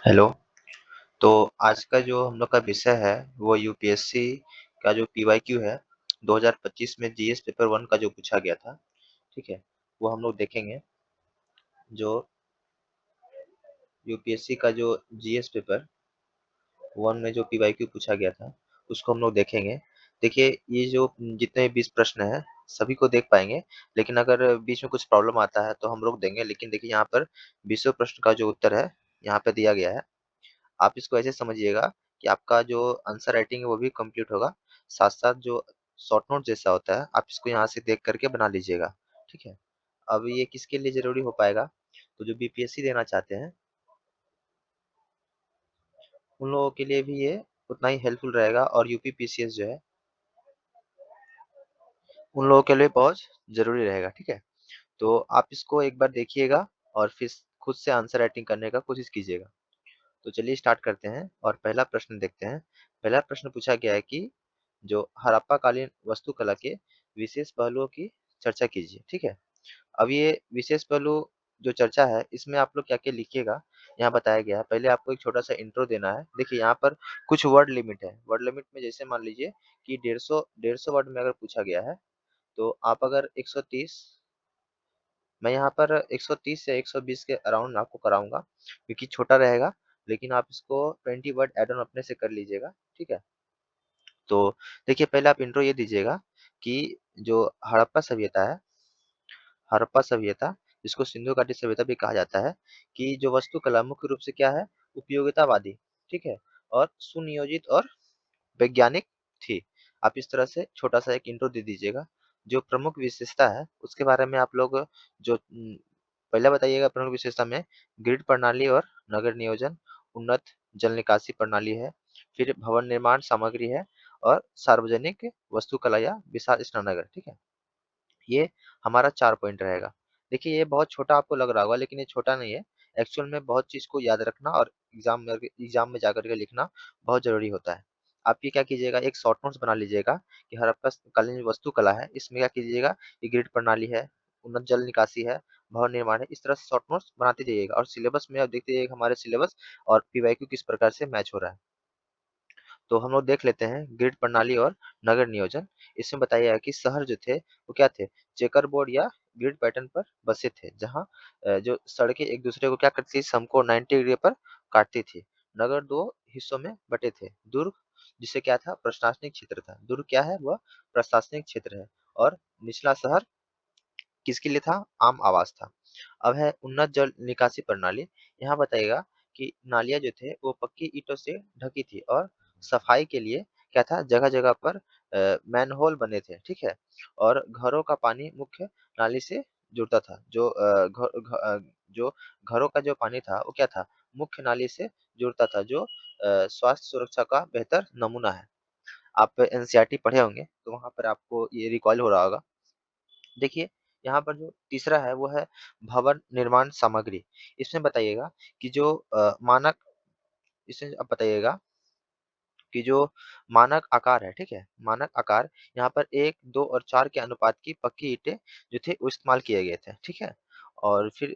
Hello. तो आज का जो हम लोग का विषय है वो यूपीएससी का जो पीवाईक्यू है 2025 में जीएस पेपर वन का जो पूछा गया था। ठीक है, वो हम लोग देखेंगे। जो यूपीएससी का जो जीएस पेपर वन में जो पीवाईक्यू पूछा गया था उसको हम लोग देखेंगे। देखिए, ये जो जितने 20 प्रश्न है सभी को देख पाएंगे, लेकिन अगर बीच में कुछ प्रॉब्लम आता है तो हम लोग देंगे। लेकिन देखिए, यहाँ पर 20 प्रश्न का जो उत्तर है यहाँ पे दिया गया है। आप इसको ऐसे समझिएगा कि आपका जो आंसर राइटिंग है वो भी कंप्लीट होगा, साथ साथ जो शॉर्ट नोट जैसा होता है आप इसको यहाँ से देख करके बना लीजिएगा। ठीक है, अब ये किसके लिए जरूरी हो पाएगा? तो जो बीपीएससी देना चाहते हैं उन लोगों के लिए भी ये उतना ही हेल्पफुल रहेगा, और यूपी पीसीएस जो है उन लोगों के लिए बहुत जरूरी रहेगा। ठीक है, तो आप इसको एक बार देखिएगा और फिर खुद से आंसर राइटिंग करने का कोशिश कीजिएगा। तो चलिए स्टार्ट करते हैं और पहला प्रश्न देखते हैं। पहला प्रश्न पूछा गया है कि जो हड़प्पा कालीन वास्तुकला के विशेष पहलुओं की चर्चा कीजिए। ठीक है, अब ये विशेष पहलू जो चर्चा है इसमें आप लोग क्या क्या लिखिएगा, यहाँ बताया गया है। पहले आपको एक छोटा सा इंट्रो देना है। देखिए, यहाँ पर कुछ वर्ड लिमिट है। वर्ड लिमिट में जैसे मान लीजिए कि 150 वर्ड में अगर पूछा गया है तो आप अगर 130, मैं यहाँ पर 130 से 120 के अराउंड आपको कराऊंगा क्योंकि छोटा रहेगा। लेकिन आप इसको 20 वर्ड एड ऑन अपने से कर लीजिएगा। ठीक है, तो देखिए, पहले आप इंट्रो ये दीजिएगा कि जो हड़प्पा सभ्यता है, हड़प्पा सभ्यता जिसको सिंधु घाटी सभ्यता भी कहा जाता है, कि जो वास्तुकला मुख्य रूप से क्या है, उपयोगितावादी, ठीक है, और सुनियोजित और वैज्ञानिक थी। आप इस तरह से छोटा सा एक इंट्रो दे दीजिएगा। जो प्रमुख विशेषता है उसके बारे में आप लोग जो पहले बताइएगा। प्रमुख विशेषता में ग्रिड प्रणाली और नगर नियोजन, उन्नत जल निकासी प्रणाली है, फिर भवन निर्माण सामग्री है, और सार्वजनिक वास्तुकला या विशाल स्नानघर। ठीक है, ये हमारा 4 पॉइंट रहेगा। देखिए, ये बहुत छोटा आपको लग रहा होगा, लेकिन ये छोटा नहीं है। एक्चुअल में बहुत चीज़ को याद रखना और एग्ज़ाम में जाकर के लिखना बहुत ज़रूरी होता है। आप ये क्या कीजिएगा, एक शॉर्ट नोट्स बना लीजिएगा कि हड़प्पा कालीन जो वास्तुकला है, इसमें क्या कीजिएगा, ये ग्रिड प्रणाली है, उन्नत जल निकासी है, भवन निर्माण है। इस तरह से शॉर्ट नोट्स बनाते जाइएगा और सिलेबस में आप देखते जाइएगा हमारे सिलेबस और पीवाईक्यू किस प्रकार से मैच हो रहा है। तो हम लोग देख लेते हैं ग्रिड प्रणाली और नगर नियोजन। इसमें बताया गया कि शहर जो थे वो क्या थे, चेकर बोर्ड या ग्रिड पैटर्न पर बसे थे, जहाँ जो सड़कें एक दूसरे को क्या करती थी, समकोण 90 डिग्री पर काटती थी। नगर दो हिस्सों में बटे थे। दुर्ग जिसे क्या था, प्रशासनिक क्षेत्र था। दुर्ग क्या है, वह प्रशासनिक क्षेत्र है। और निचला शहर किसके लिए था, आम आवास था। अब है उन्नत जल निकासी प्रणाली। यहाँ बताइएगा कि नालियाँ जो थे वो पक्की ईंटों से ढकी थी, और सफाई के लिए क्या था, जगह जगह पर मैनहोल बने थे। ठीक है, और घरों का पानी मुख्य नाली से जुड़ता था। जो घरों का जो पानी था वो क्या था, मुख्य नाली से जुड़ता था, जो स्वास्थ्य सुरक्षा का बेहतर नमूना है। आप एनसीईआरटी पढ़े होंगे तो वहां पर आपको ये रिकॉल हो रहा होगा। देखिए, यहाँ पर जो तीसरा है वो है भवन निर्माण सामग्री। इसमें बताइएगा कि जो मानक, इसमें आप बताइएगा कि जो मानक आकार है, ठीक है, मानक आकार, यहाँ पर 1, 2 और 4 के अनुपात की पक्की ईंटें जो थे वो इस्तेमाल किए गए थे। ठीक है, और फिर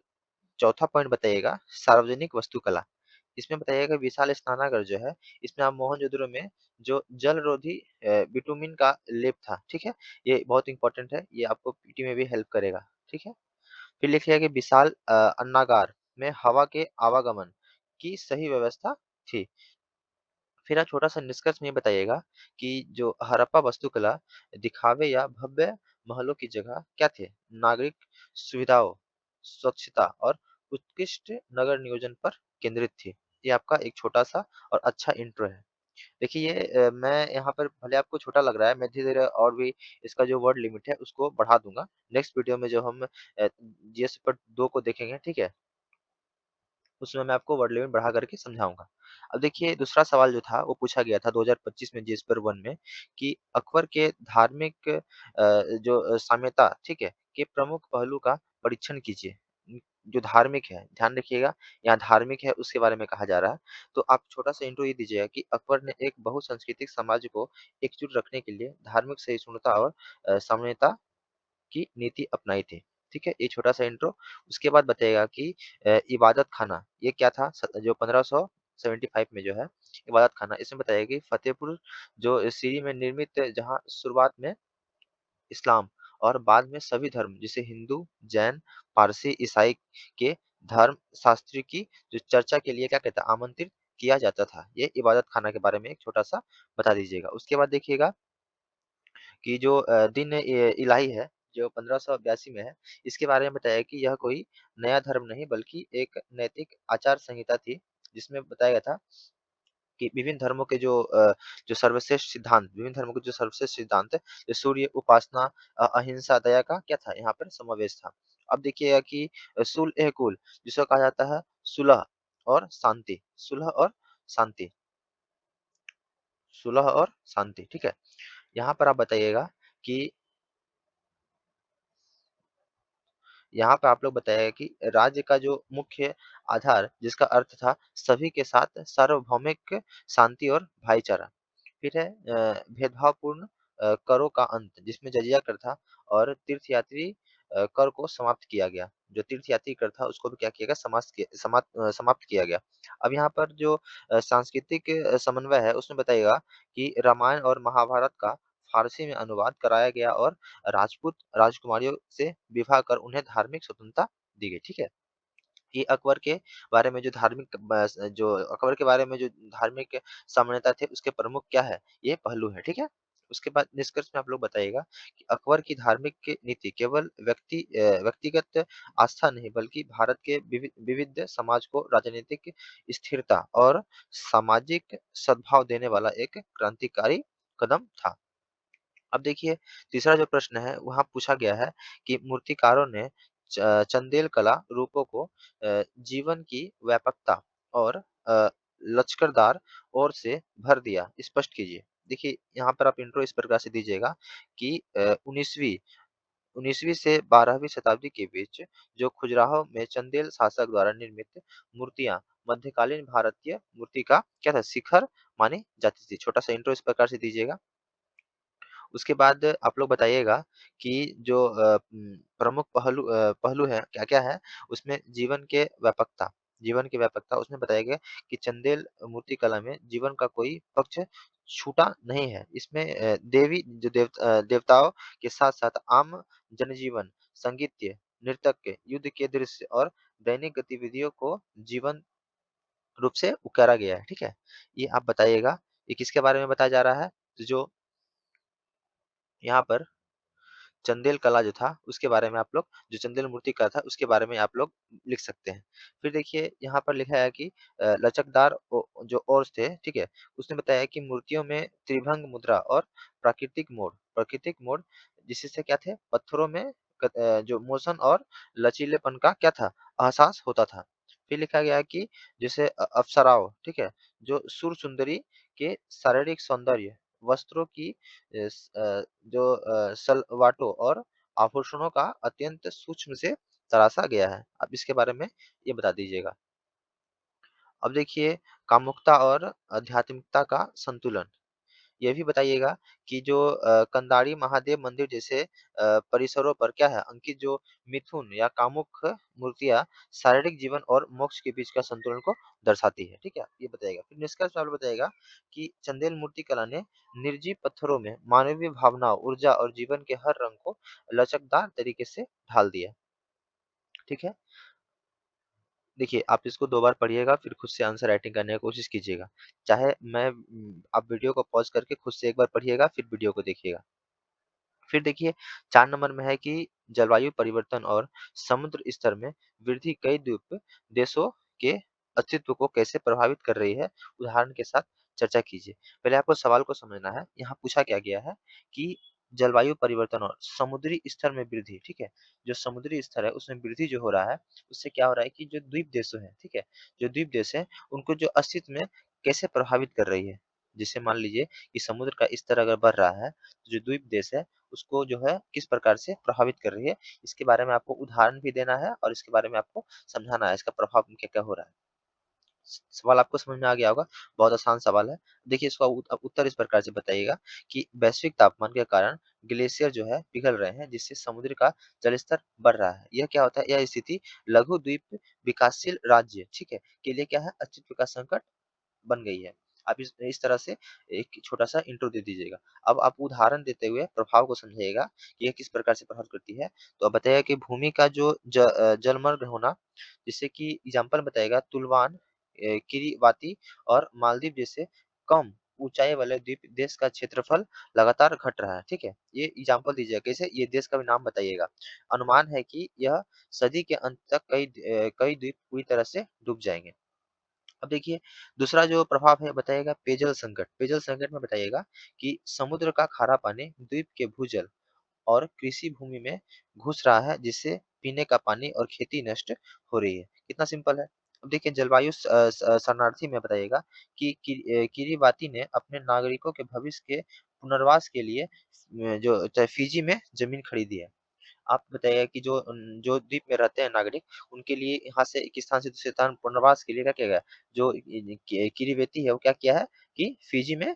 चौथा पॉइंट बताइएगा सार्वजनिक वास्तुकला। इसमें बताइएगा विशाल स्नानागार जो है, इसमें आप मोहनजोदड़ो में जो जल रोधी बिटुमिन का लेप था। ठीक है, ये बहुत इंपॉर्टेंट है, ये आपको पीटी में भी हेल्प करेगा। ठीक है, फिर लिखिएगा कि विशाल अन्नागार में हवा के आवागमन की सही व्यवस्था थी। फिर आप छोटा सा निष्कर्ष में ये बताइएगा कि जो हड़प्पा वास्तुकला दिखावे या भव्य महलों की जगह क्या थे, नागरिक सुविधाओं, स्वच्छता और उत्कृष्ट नगर नियोजन पर केंद्रित थी। ये आपका एक छोटा सा और अच्छा इंट्रो है। देखिए, ये मैं यहाँ पर भले आपको छोटा लग रहा है, मैं धीरे-धीरे और भी इसका जो वर्ड लिमिट है उसको बढ़ा दूँगा। नेक्स्ट वीडियो में जो हम जीएस पेपर 2 को देखेंगे, ठीक है? उसमें मैं आपको वर्ड लिमिट बढ़ा करके समझाऊँगा। अब देखिए, दूसरा सवाल जो था वो पूछा गया था 2025 में जीएस पेपर 1 में, कि अकबर के धार्मिक जो साम्यता, ठीक है, के प्रमुख पहलू का परीक्षण कीजिए। जो धार्मिक है, ध्यान रखिएगा, यहाँ धार्मिक है उसके बारे में कहा जा रहा है। तो आप छोटा-सा इंट्रो ये दीजिएगा कि अकबर ने एक बहुसांस्कृतिक समाज को एकजुट रखने के लिए धार्मिक सहिष्णुता और साम्यता की नीति अपनाई थी। ठीक है? ये छोटा-सा इंट्रो। उसके बाद बताइएगा कि इबादत खाना ये क्या था? जो 75 में जो है इबादत खाना, इसमें बताया कि फतेहपुर जो सीरी में निर्मित, जहाँ शुरुआत में इस्लाम और बाद में सभी धर्म जैसे हिंदू, जैन, पारसी, ईसाई के धर्म शास्त्री की जो चर्चा के लिए क्या कहता है, आमंत्रित किया जाता था। ये इबादत खाना के बारे में एक छोटा-सा बता दीजिएगा। उसके बाद देखिएगा कि जो दिन इलाही है, जो 1582 में है, इसके बारे में बताया कि यह कोई नया धर्म नहीं बल्कि एक नैतिक आचार संहिता थी, जिसमें बताया गया था कि जो सर्वश्रेष्ठ सिद्धांत, विभिन्न धर्मों के जो सर्वश्रेष्ठ सिद्धांत है, जो सूर्य उपासना, अहिंसा, दया का क्या था, यहाँ पर समावेश था। अब देखिएगा कि सुलह-ए-कुल जिसको कहा जाता है सुलह और शांति, सुलह और शांति, सुलह और शांति, ठीक है? यहाँ पर आप बताइएगा कि यहाँ पे आप लोग बताइएगा कि राज्य का जो मुख्य आधार जिसका अर्थ था सभी के साथ सार्वभौमिक शांति और भाईचारा। फिर है भेदभावपूर्ण करों का अंत जिसमें जजिया कर था और तीर्थयात्री कर को समाप्त किया गया। जो तीर्थयात्री कर था उसको भी क्या किया गया, समाप्त किया गया। अब यहाँ पर जो सांस्कृतिक समन्वय है उसमें बताइएगा कि रामायण और महाभारत का फारसी में अनुवाद कराया गया और राजपूत राजकुमारियों से विवाह कर उन्हें धार्मिक स्वतंत्रता दी गई, ठीक है? ये अकबर के बारे में जो अकबर के बारे में जो धार्मिक सामान्यता थे उसके प्रमुख क्या है, ये पहलू है, ठीक है? उसके बाद निष्कर्ष में आप लोग बताइएगा कि अकबर की धार्मिक नीति केवल व्यक्तिगत आस्था नहीं बल्कि भारत के विविध समाज को राजनीतिक स्थिरता और सामाजिक सद्भाव देने वाला एक क्रांतिकारी कदम था। अब देखिए तीसरा जो प्रश्न है वहाँ पूछा गया है कि मूर्तिकारों ने चंदेल कला रूपों को जीवन की व्यापकता और लचकदार ओर से भर दिया, स्पष्ट कीजिए। देखिए यहाँ पर आप इंट्रो इस प्रकार से दीजिएगा कि 19वीं से 12वीं शताब्दी के बीच जो खजुराहो में चंदेल शासक द्वारा निर्मित मूर्तियां मध्यकालीन भारतीय मूर्ति का क्या था, शिखर मानी जाती थी। छोटा सा इंट्रो इस प्रकार से दीजिएगा। उसके बाद आप लोग बताइएगा कि जो प्रमुख पहलू है, क्या-क्या है? उसमें जीवन की व्यापकता उसमें बताया गया कि चंदेल मूर्ति कला में जीवन का कोई पक्ष छूटा नहीं है। इसमें देवताओं के साथ-साथ आम जनजीवन, संगीत, नृत्य, युद्ध के दृश्य और दैनिक गतिविधियों को जीवंत रूप से उकेरा गया है, ठीक है? ये आप बताइएगा, ये किसके बारे में बताया जा रहा है? तो जो यहाँ पर चंदेल कला जो था उसके बारे में आप लोग, जो चंदेल मूर्ति कला था उसके बारे में आप लोग लिख सकते हैं। फिर देखिए यहाँ पर लिखा है कि लचकदार जो ओर्स थे, ठीक है? उसने बताया कि मूर्तियों में त्रिभंग मुद्रा और प्राकृतिक मोड़ जिससे क्या थे, पत्थरों में जो मोशन और लचीलेपन का क्या था, एहसास होता था। फिर लिखा गया है कि जैसे अप्सराओं, ठीक है? जो सुर सुंदरी के शारीरिक सौंदर्य, वस्त्रों की सलवाटों और आभूषणों का अत्यंत सूक्ष्म से तराशा गया है। अब इसके बारे में ये बता दीजिएगा। अब देखिए कामुकता और आध्यात्मिकता का संतुलन। ये भी बताइएगा कि जो कंदारी महादेव मंदिर जैसे परिसरों पर क्या है, अंकित जो मिथुन या कामुक मूर्तियाँ शारीरिक जीवन और मोक्ष के बीच का संतुलन को दर्शाती है, ठीक है? ये बताइएगा। फिर निष्कर्ष में आपको बताइएगा कि चंदेल मूर्ति कला ने निर्जीव पत्थरों में मानवीय भावनाओं, ऊर्जा और जीवन के हर रंग को लचकदार तरीके से ढाल दिया, ठीक है? देखिए, आप इसको 2 बार पढ़िएगा, फिर खुद से आंसर राइटिंग करने की कोशिश कीजिएगा। चाहे आप वीडियो को पॉज़ करके खुद से एक बार पढ़िएगा, फिर वीडियो को देखिएगा। फिर देखिए 4 नंबर में है कि जलवायु परिवर्तन और समुद्र स्तर में वृद्धि कई द्वीप देशों के अस्तित्व को कैसे प्रभावित कर रही है, उदाहरण के साथ चर्चा कीजिए। पहले आपको सवाल को समझना है, यहाँ पूछा क्या गया है कि जलवायु परिवर्तन और समुद्री स्तर में वृद्धि, ठीक है? जो समुद्री स्तर है उसमें वृद्धि जो हो रहा है, उससे क्या हो रहा है कि जो द्वीप देशों हैं, ठीक है? जो द्वीप देश हैं, उनको जो अस्तित्व में कैसे प्रभावित कर रही है? जैसे मान लीजिए कि समुद्र का स्तर अगर बढ़ रहा है, तो जो द्वीप देश है उसको जो है किस प्रकार से प्रभावित कर रही है, इसके बारे में आपको उदाहरण भी देना है और इसके बारे में आपको समझाना है, इसका प्रभाव क्या-क्या हो रहा है। सवाल आपको समझ में आ गया होगा, बहुत आसान सवाल है। देखिए इसका उत्तर इस प्रकार से बताइएगा कि वैश्विक तापमान के कारण ग्लेशियर जो है पिघल रहे हैं, जिससे समुद्र का जलस्तर बढ़ रहा है। यह क्या होता है, यह स्थिति लघु द्वीप विकासशील राज्य, ठीक है, के लिए क्या है, अस्तित्व का संकट बन गई है। आप इस तरह से एक छोटा-सा इंट्रो दे दीजिएगा। अब आप उदाहरण देते हुए प्रभाव को समझाइएगा कि ये किस प्रकार से प्रभावित करती है। तो आप बताइएगा कि भूमि का जो जलमग्न होना, जिससे कि एग्ज़ाम्पल बताइएगा तुलवान, किरिबाती और मालदीव जैसे कम ऊँचाई वाले द्वीप देश का क्षेत्रफल लगातार घट रहा है, ठीक है? ये एग्ज़ाम्पल दीजिएगा, कैसे? ये देश का भी नाम बताइएगा। अनुमान है कि यह सदी के अंत तक कई द्वीप पूरी तरह से डूब जाएँगे। अब देखिए, दूसरा जो प्रभाव है बताइएगा पेयजल संकट। पेयजल संकट में बताइएगा कि समुद्र का खारा पानी द्वीप के भूजल और कृषि भूमि में घुस रहा है, जिससे पीने का पानी और खेती नष्ट हो रही है। कितना सिंपल है। अब देखिए जलवायु शरणार्थी में बताइएगा कि किरिबाती ने अपने नागरिकों के भविष्य के पुनर्वास के लिए जो चाहे फिजी में जमीन खरीदी है। आप बताइए कि जो द्वीप में रहते हैं नागरिक, उनके लिए यहाँ से एक स्थान से दूसरे स्थान पुनर्वास के लिए क्या किया गया? जो किरिबती है, वो क्या किया है कि फिजी में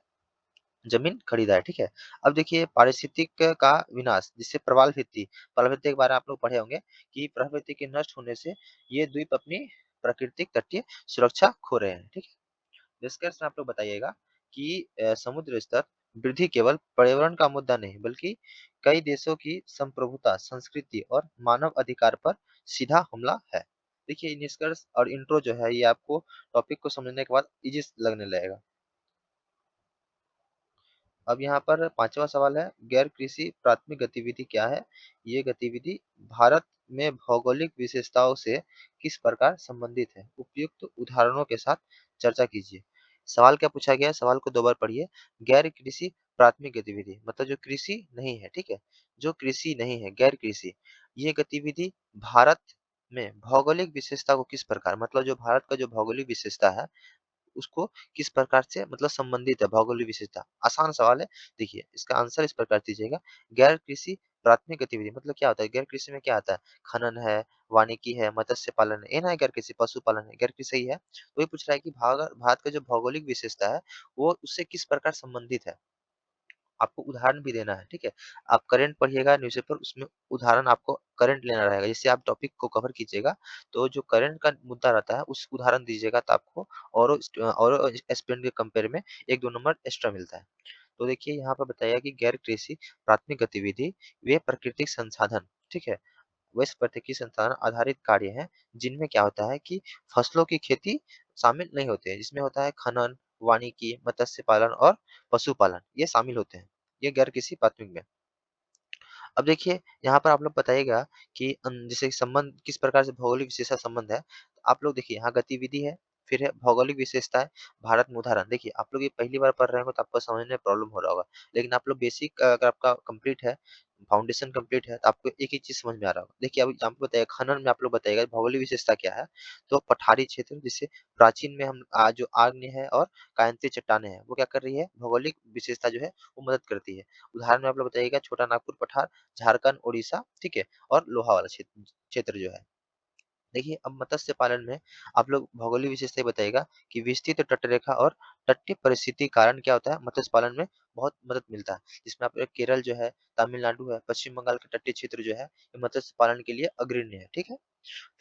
ज़मीन खरीदा है, ठीक है? अब देखिए पारिस्थितिक का विनाश, जिससे प्रवाल भित्ति के बारे में आप लोग पढ़े होंगे कि प्रवाल भित्ति के नष्ट होने से ये द्वीप अपनी प्राकृतिक तटीय सुरक्षा खो रहे हैं, ठीक है? निष्कर्ष में आप लोग बताइएगा कि समुद्र स्तर वृद्धि केवल पर्यावरण का मुद्दा नहीं, बल्कि कई देशों की संप्रभुता, संस्कृति और मानव अधिकार पर सीधा हमला है। देखिए निष्कर्ष और इंट्रो जो है, ये आपको टॉपिक को समझने के बाद ईज़ी लगने लगेगा। अब यहाँ पर 5वां सवाल है, गैर कृषि प्राथमिक गतिविधि क्या है? ये गतिविधि भारत में भौगोलिक विशेषताओं से किस प्रकार संबंधित है? उपयुक्त उदाहरणों के साथ चर्चा कीजिए। सवाल क्या पूछा गया है? सवाल को 2 बार पढ़िए। गैर कृषि प्राथमिक गतिविधि मतलब जो कृषि नहीं है, ठीक है? जो कृषि नहीं है, गैर कृषि, ये गतिविधि भारत में भौगोलिक विशेषता को किस प्रकार, मतलब जो भारत का जो भौगोलिक विशेषता है, उसको किस प्रकार से मतलब संबंधित है भौगोलिक विशेषता। आसान सवाल है। देखिए इसका आंसर इस प्रकार दीजिएगा, गैर कृषि प्राथमिक गतिविधि मतलब क्या होता है? गैर कृषि में क्या आता है? खनन है, वानिकी है, मत्स्य पालन है, ये ना है गैर कृषि, पशुपालन है, गैर कृषि ही है। तो ये पूछ रहा है कि भारत का जो भौगोलिक विशेषता है, वो उससे किस प्रकार संबंधित है? आपको उदाहरण भी देना है, ठीक है? आप करंट पढ़िएगा न्यूज़पेपर, उसमें उदाहरण आपको करंट लेना रहेगा। जैसे आप टॉपिक को कवर कीजिएगा, तो जो करंट का मुद्दा रहता है, उस उदाहरण दीजिएगा, तो आपको औरों एस्पिरेंट के कंपेयर में 1-2 नंबर एक्स्ट्रा मिलता है। तो देखिए यहाँ पर बताया कि गैर कृषि प्राथमिक गतिविधि, वे प्राकृतिक संसाधन, ठीक है? वे प्राकृतिक संसाधन आधारित कार्य हैं, जिनमें क्या होता है कि फसलों की खेती शामिल नहीं होते हैं। जिसमें होता है खनन, वानिकी, मत्स्य पालन और पशुपालन, ये शामिल होते हैं। ये गैर कृषि प्राथमिक में। अब देखिए यहाँ पर आप लोग बताइएगा कि जैसे संबंध किस प्रकार से भौगोलिक विशेषता संबंध है। आप लोग देखिए यहाँ गतिविधि है, फिर है भौगोलिक विशेषता है, भारत में उदाहरण। देखिए आप लोग ये पहली बार पढ़ रहे हो तो आपको समझने में प्रॉब्लम हो रहा होगा। लेकिन आप लोग बेसिक अगर आपका कंप्लीट है, फाउंडेशन कंप्लीट है, तो आपको एक ही चीज़ समझ में आ रहा होगा। देखिए अब एग्जाम्पल बताइए, खनन में आप लोग बताइएगा भौगोलिक विशेषता क्या है? तो पठारी क्षेत्र, जिससे प्राचीन में हम जो आग्नेय है और कायांतीय चट्टानें हैं, वो क्या कर रही है? भौगोलिक विशेषता जो है वो मदद करती है। उदाहरण में आप लोग बताइएगा छोटा नागपुर पठार, झारखंड, उड़ीसा, ठीक है? और लोहा वाला क्षेत्र क्षेत्र जो है। देखिए अब मत्स्य पालन में आप लोग भौगोलिक विशेषता ये बताइएगा कि विस्तृत तटरेखा और तटीय परिस्थिति कारण क्या होता है, मत्स्य पालन में बहुत मदद मिलता है। जिसमें आप केरल जो है, तमिलनाडु है, पश्चिम बंगाल के तटीय क्षेत्र जो है, ये मत्स्य पालन के लिए अग्रणी है, ठीक है?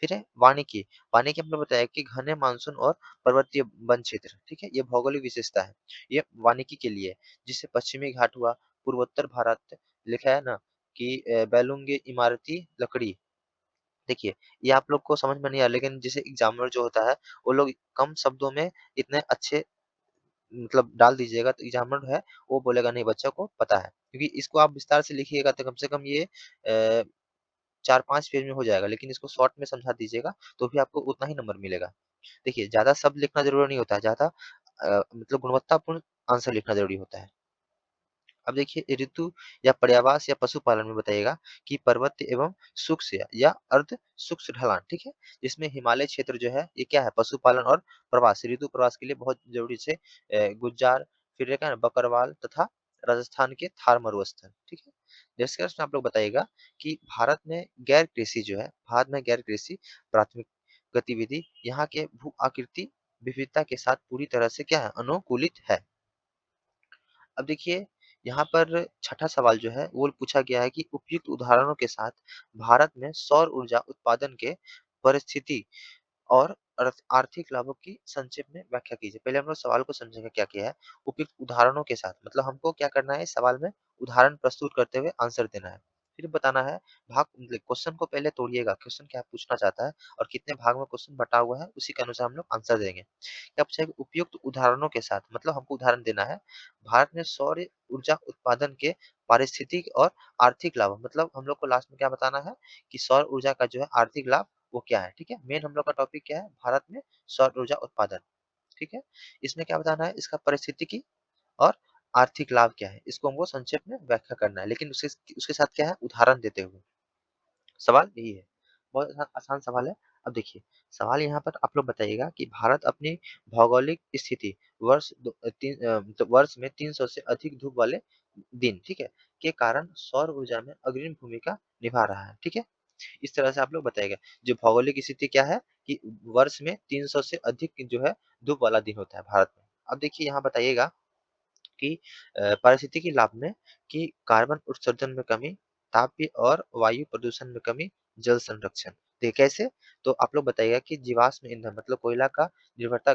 फिर है वानिकी। वानिकी हमने बताया कि घने मानसून और पर्वतीय वन क्षेत्र, ठीक है? ये भौगोलिक विशेषता है। ये वानिकी के लिए है, जिससे पश्चिमी घाट हुआ, पूर्वोत्तर भारत, लिखा है ना कि बैलुंगी इमारती लकड़ी। देखिए, ये आप लोग को समझ में नहीं आया, लेकिन जैसे एग्ज़ामिनर जो होता है, वो लोग कम शब्दों में इतने अच्छे मतलब डाल दीजिएगा, तो एग्ज़ामिनर है, वो बोलेगा नहीं बच्चा को पता है। क्योंकि इसको आप विस्तार से लिखिएगा तो कम से कम ये 4-5 पेज में हो जाएगा, लेकिन इसको शॉर्ट में समझा दीजिएगा, तो भी आपको उतना ही नंबर मिलेगा। देखिए, ज़्यादा शब्द लिखना ज़रूरी नहीं होता है, ज़्यादा मतलब गुणवत्तापूर्ण आंसर लिखना ज़रूरी होता है। अब देखिए ऋतु या पर्यावास या पशुपालन में बताइएगा कि पर्वत एवं शुष्क या अर्ध शुष्क ढलान, ठीक है? जिसमें हिमालय क्षेत्र जो है, ये क्या है? पशुपालन और प्रवास, ऋतु प्रवास के लिए बहुत जरूरी से गुज्जार, फिर एक है ना बकरवाल तथा राजस्थान के थार मरुस्थल, ठीक है? निष्कर्ष में आप लोग बताइएगा कि भारत में गैर कृषि प्राथमिक गतिविधि यहाँ के भू आकृति विविधता के साथ पूरी तरह से क्या है? अनुकूलित है। अब देखिए, यहाँ पर छठा सवाल जो है वो पूछा गया है कि उपयुक्त उदाहरणों के साथ भारत में सौर ऊर्जा उत्पादन के परिस्थिति और आर्थिक लाभों की संक्षेप में व्याख्या कीजिए। पहले हम लोग सवाल को समझेंगे क्या किया है, उपयुक्त उदाहरणों के साथ, मतलब हमको क्या करना है, इस सवाल में उदाहरण प्रस्तुत करते हुए आंसर देना है। फिर बताना है भाग, मतलब क्वेश्चन को पहले तोड़िएगा, क्वेश्चन क्या पूछना चाहता है और कितने भाग में क्वेश्चन बटा हुआ है, उसी के अनुसार हम लोग आंसर देंगे। क्या पूछा है कि उपयुक्त उदाहरणों के साथ, मतलब हमको उदाहरण देना है, भारत में सौर ऊर्जा उत्पादन के पारिस्थितिक और आर्थिक लाभ, मतलब हम लोग को लास्ट में क्या बताना है कि सौर ऊर्जा का जो है आर्थिक लाभ वो क्या है, ठीक है। मेन हम लोग का टॉपिक क्या है, भारत में सौर ऊर्जा उत्पादन, ठीक है। इसमें क्या बताना है, इसका पारिस्थितिकी और आर्थिक लाभ क्या है, इसको हमको संक्षेप में व्याख्या करना है, लेकिन उसके उसके साथ क्या है, उदाहरण देते हुए। सवाल यही है, बहुत आसान सवाल है। अब देखिए, सवाल यहाँ पर आप लोग बताइएगा कि भारत अपनी भौगोलिक स्थिति, मतलब वर्ष में 300 से अधिक धूप वाले दिन, ठीक है, के कारण सौर ऊर्जा में अग्रणी भूमिका निभा रहा है, ठीक है। इस तरह से आप लोग बताइएगा, जो भौगोलिक स्थिति क्या है कि वर्ष में 300 से अधिक जो है धूप वाला दिन होता है भारत में। अब देखिए यहाँ बताइएगा कि पारिस्थितिकी लाभ में कि कार्बन उत्सर्जन में कमी, ताप और वायु प्रदूषण में कमी, जल संरक्षण। देखिए कैसे, तो आप लोग बताइएगा कि जीवाश्म ईंधन मतलब कोयला का निर्भरता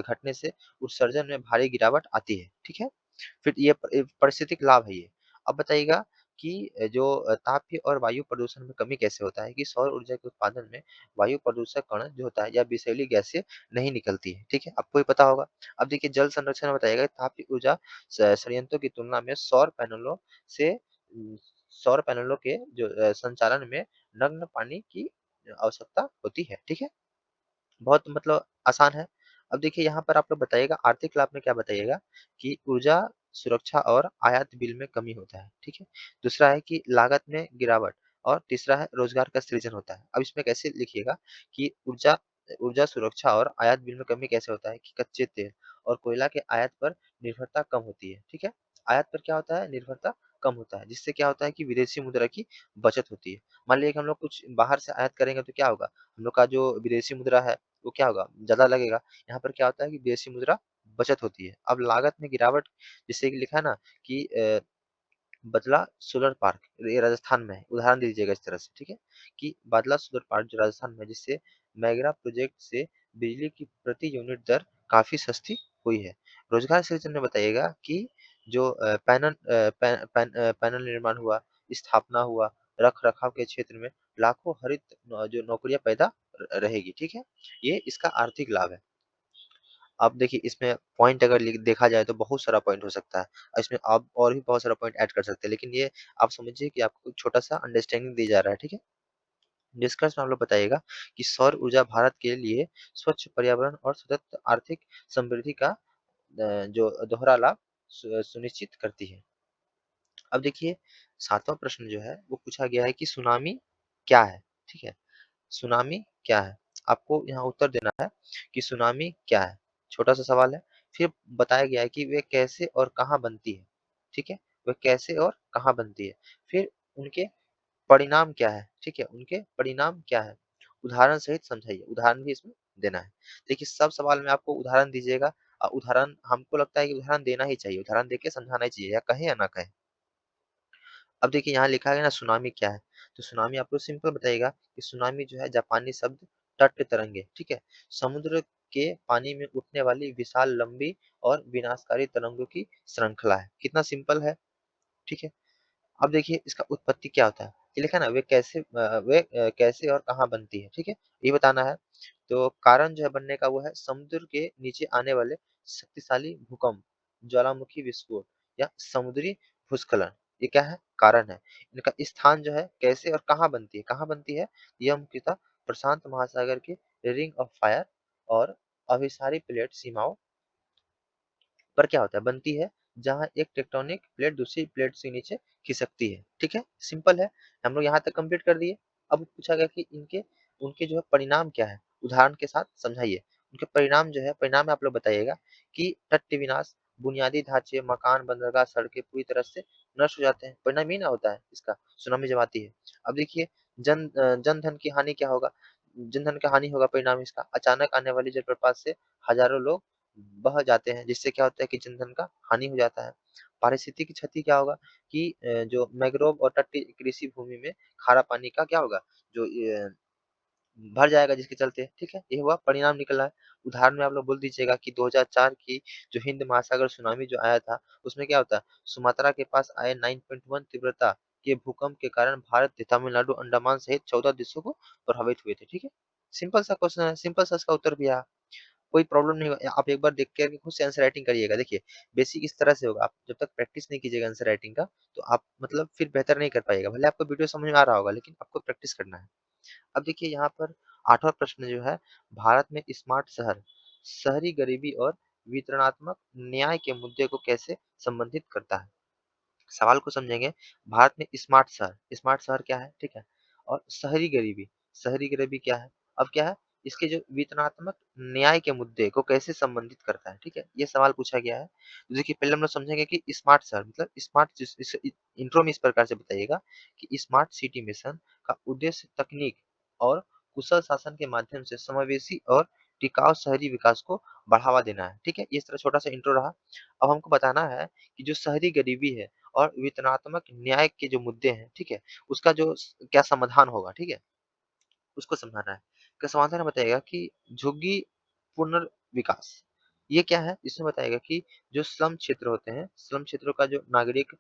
घटने से उत्सर्जन में भारी गिरावट आती है, ठीक है। फिर ये पारिस्थितिक लाभ है ये। अब बताइएगा कि जो ताप और वायु प्रदूषण में कमी कैसे होता है कि सौर ऊर्जा के उत्पादन में वायु प्रदूषक कण जो होता है या विषैली गैसें नहीं निकलती है, ठीक है, आपको ये पता होगा। अब देखिए जल संरक्षण में बताइएगा, ताप ऊर्जा संयंत्रों की तुलना में से सौर पैनलों के जो संचालन में नग्न पानी की आवश्यकता होती है, ठीक है। बहुत मतलब आसान है। अब देखिए यहाँ पर आप लोग बताइएगा आर्थिक लाभ में क्या बताइएगा कि ऊर्जा सुरक्षा और आयात बिल में कमी होता है, ठीक है। दूसरा है कि लागत में गिरावट, और तीसरा है रोजगार का सृजन होता है। अब इसमें कैसे लिखिएगा कि ऊर्जा ऊर्जा सुरक्षा और आयात बिल में कमी कैसे होता है कि कच्चे तेल और कोयला के आयात पर निर्भरता कम होती है, ठीक है। आयात पर क्या होता है, निर्भरता कम होता है, जिससे क्या होता है कि विदेशी मुद्रा की बचत होती है। मान लीजिए कि हम लोग कुछ बाहर से आयात करेंगे तो क्या होगा, हम लोग का जो विदेशी मुद्रा है वो क्या होगा, ज़्यादा लगेगा। यहाँ पर क्या होता है कि विदेशी मुद्रा बचत होती है। अब लागत में गिरावट, जैसे कि लिखा है ना कि बदला सोलर पार्क, ये राजस्थान में है, उदाहरण दे दीजिएगा इस तरह से, ठीक है, कि बादला सोलर पार्क जो राजस्थान में है, जिससे मैगरा प्रोजेक्ट से बिजली की प्रति यूनिट दर काफ़ी सस्ती हुई है। रोजगार सृजन में बताइएगा कि जो पैनल निर्माण हुआ, स्थापना हुआ, रख-रखाव के क्षेत्र में लाखों हरित जो नौकरियाँ पैदा रहेगी, ठीक है। ये इसका आर्थिक लाभ है। अब देखिए इसमें पॉइंट अगर देखा जाए तो बहुत सारा पॉइंट हो सकता है, और इसमें आप और भी बहुत सारा पॉइंट ऐड कर सकते हैं, लेकिन ये आप समझिए कि आपको एक छोटा सा अंडरस्टैंडिंग दी जा रहा है, ठीक है। निष्कर्ष में आप लोग बताइएगा कि सौर ऊर्जा भारत के लिए स्वच्छ पर्यावरण और सतत आर्थिक समृद्धि का जो दोहरा लाभ सुनिश्चित करती है। अब देखिए 7वां प्रश्न जो है वो पूछा गया है कि सुनामी क्या है, ठीक है। सुनामी क्या है? आपको यहाँ उत्तर देना है कि सुनामी क्या है? छोटा-सा सवाल है। फिर बताया गया है कि वे कैसे और कहाँ बनती है, ठीक है? वे कैसे और कहाँ बनती है? फिर उनके परिणाम क्या है, ठीक है? उनके परिणाम क्या है? उदाहरण सहित समझाइए, उदाहरण भी इसमें देना है। देखिए सब सवाल में आपको उदाहरण दीजिएगा, उदाहरण हमको लगता है कि उदाहरण देना ही चाहिए, उदाहरण देके समझाना ही चाहिए, या कहें या ना कहें। अब देखिए यहाँ लिखा है ना सुनामी क्या है? तो सुनामी आप लोग सिंपल बताइएगा कि सुनामी जो है जापानी शब्द तट तरंगे, ठीक है? समुद्र के पानी में उठने वाली विशाल लंबी और विनाशकारी तरंगों की श्रृंखला है। कितना सिंपल है, ठीक है? अब देखिए इसका उत्पत्ति क्या होता है? ये लिखा है ना वे कैसे और कहाँ बनती है, ठीक है? ये बताना है। तो कारण जो है बनने का वो है समुद्र के नीचे आने वाले शक्तिशाली भूकंप, ज्वालामुखी विस्फोट या समुद्री भूस्खलन। ये क्या है? कारण है। इनका स्थान जो है कैसे और कहाँ बनती है? कहाँ बनती है? यह मुख्यतः प्रशांत महासागर के रिंग ऑफ फायर और अभिसारी प्लेट सीमाओं पर क्या होता है, बनती है, जहाँ एक टेक्टोनिक प्लेट दूसरी प्लेट से नीचे खिसकती है, ठीक है? सिंपल है। हम लोग यहाँ तक कंप्लीट कर दिए। अब पूछा गया कि इनके उनके जो है परिणाम क्या है? उदाहरण के साथ समझाइए। उनके परिणाम जो है, परिणाम आप लोग बताइएगा कि तट विनाश, बुनियादी ढांचे, मकान, बंदरगाह, सड़कें पूरी तरह से नष्ट हो जाते हैं। परिणाम ही ना होता है इसका, सुनामी जब आती है। अब देखिए जन-धन की हानि क्या होगा? जन-धन का हानि होगा परिणाम इसका। अचानक आने वाली जलप्रपात से हज़ारों लोग बह जाते हैं, जिससे क्या होता है कि जनधन का हानि हो जाता है। पारिस्थितिक क्षति क्या होगा कि जो मैंग्रोव और तटीय कृषि भूमि में खारा पानी का क्या होगा, जो भर जाएगा जिसके चलते, ठीक है? ये हुआ परिणाम निकला है। उदाहरण में आप लोग बोल दीजिएगा कि 2004 की जो हिंद महासागर सुनामी जो आया था, उसमें क्या होता है, सुमात्रा के पास आए 9.1 तीव्रता के भूकंप के कारण भारत, तमिलनाडु, अंडमान सहित 14 देशों को प्रभावित हुए थे, ठीक है? सिंपल सा क्वेश्चन है, सिंपल सा इसका उत्तर भी आया। कोई प्रॉब्लम नहीं होगा। आप एक बार देख के खुद से आंसर राइटिंग करिएगा। देखिए, बेसिक इस तरह से होगा। आप जब तक प्रैक्टिस नहीं कीजिएगा आंसर राइटिंग का, तो आप मतलब फिर बेहतर नहीं कर पाइएगा। भले आपको वीडियो समझ में आ रहा होगा, लेकिन आपको प्रैक्टिस करना है। अब देखिए यहाँ पर 8वां प्रश्न जो है, भारत में स्मार्ट शहर शहरी गरीबी और वितरणात्मक न्याय के मुद्दे को कैसे संबंधित करता है? सवाल को समझेंगे। भारत में स्मार्ट शहर क्या है, ठीक है? और शहरी गरीबी क्या है? अब क्या है, इसके जो वितरणात्मक न्याय के मुद्दे को कैसे संबंधित करता है, ठीक है? ये सवाल पूछा गया है। तो देखिए, पहले हम लोग समझेंगे कि स्मार्ट शहर मतलब स्मार्ट, इंट्रो में इस प्रकार से बताइएगा कि स्मार्ट सिटी मिशन का उद्देश्य तकनीक और कुशल शासन के माध्यम से समावेशी और टिकाऊ शहरी विकास को बढ़ावा देना है, ठीक है? इस तरह छोटा सा इंट्रो रहा। अब हमको बताना है कि जो शहरी गरीबी है और वितरणात्मक न्याय के जो मुद्दे हैं, ठीक है? उसका जो क्या समाधान होगा, ठीक है? उसको समझाना है। का समाधान बताइएगा कि झुग्गी पुनर्विकास। ये क्या है? इसमें बताएगा कि जो स्लम क्षेत्र होते हैं, स्लम क्षेत्रों का जो नागरिक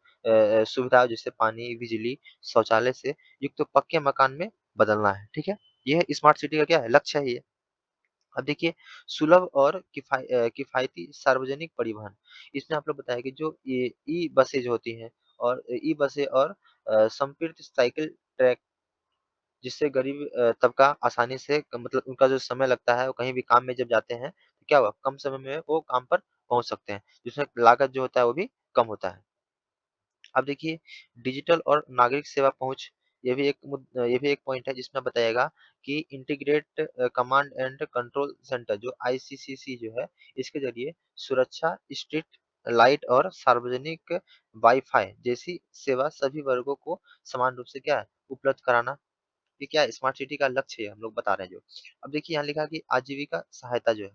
सुविधा जैसे पानी, बिजली, शौचालय से युक्त तो पक्के मकान में बदलना है, ठीक है? ये है स्मार्ट सिटी का क्या है? लक्ष्य है ये। अब देखिए, सुलभ और किफ़ायती सार्वजनिक परिवहन। इसमें आप लोग बताया कि जो ये ई बसें जो होती हैं और ई बसें और संपीड़ित साइकिल ट्रैक, जिससे गरीब तबका आसानी से मतलब उनका जो समय लगता है, वो कहीं भी काम में जब जाते हैं, तो क्या हुआ, कम समय में वो काम पर पहुँच सकते हैं, जिसमें लागत जो होता है वो भी कम होता है। अब देखिए, डिजिटल और नागरिक सेवा पहुँच, ये भी एक पॉइंट है जिसमें बताइएगा कि integrate command and control centre जो आईसीसीसी जो है, इसके ज़रिए सुरक्षा, स्ट्रीट लाइट और सार्वजनिक वाई-फाई जैसी सेवा सभी वर्गों को समान रूप से क्या है, उपलब्ध कराना। ये क्या है, स्मार्ट सिटी का लक्ष्य है, हम लोग बता रहे हैं जो। अब देखिए यहाँ लिखा कि आजीविका सहायता जो है,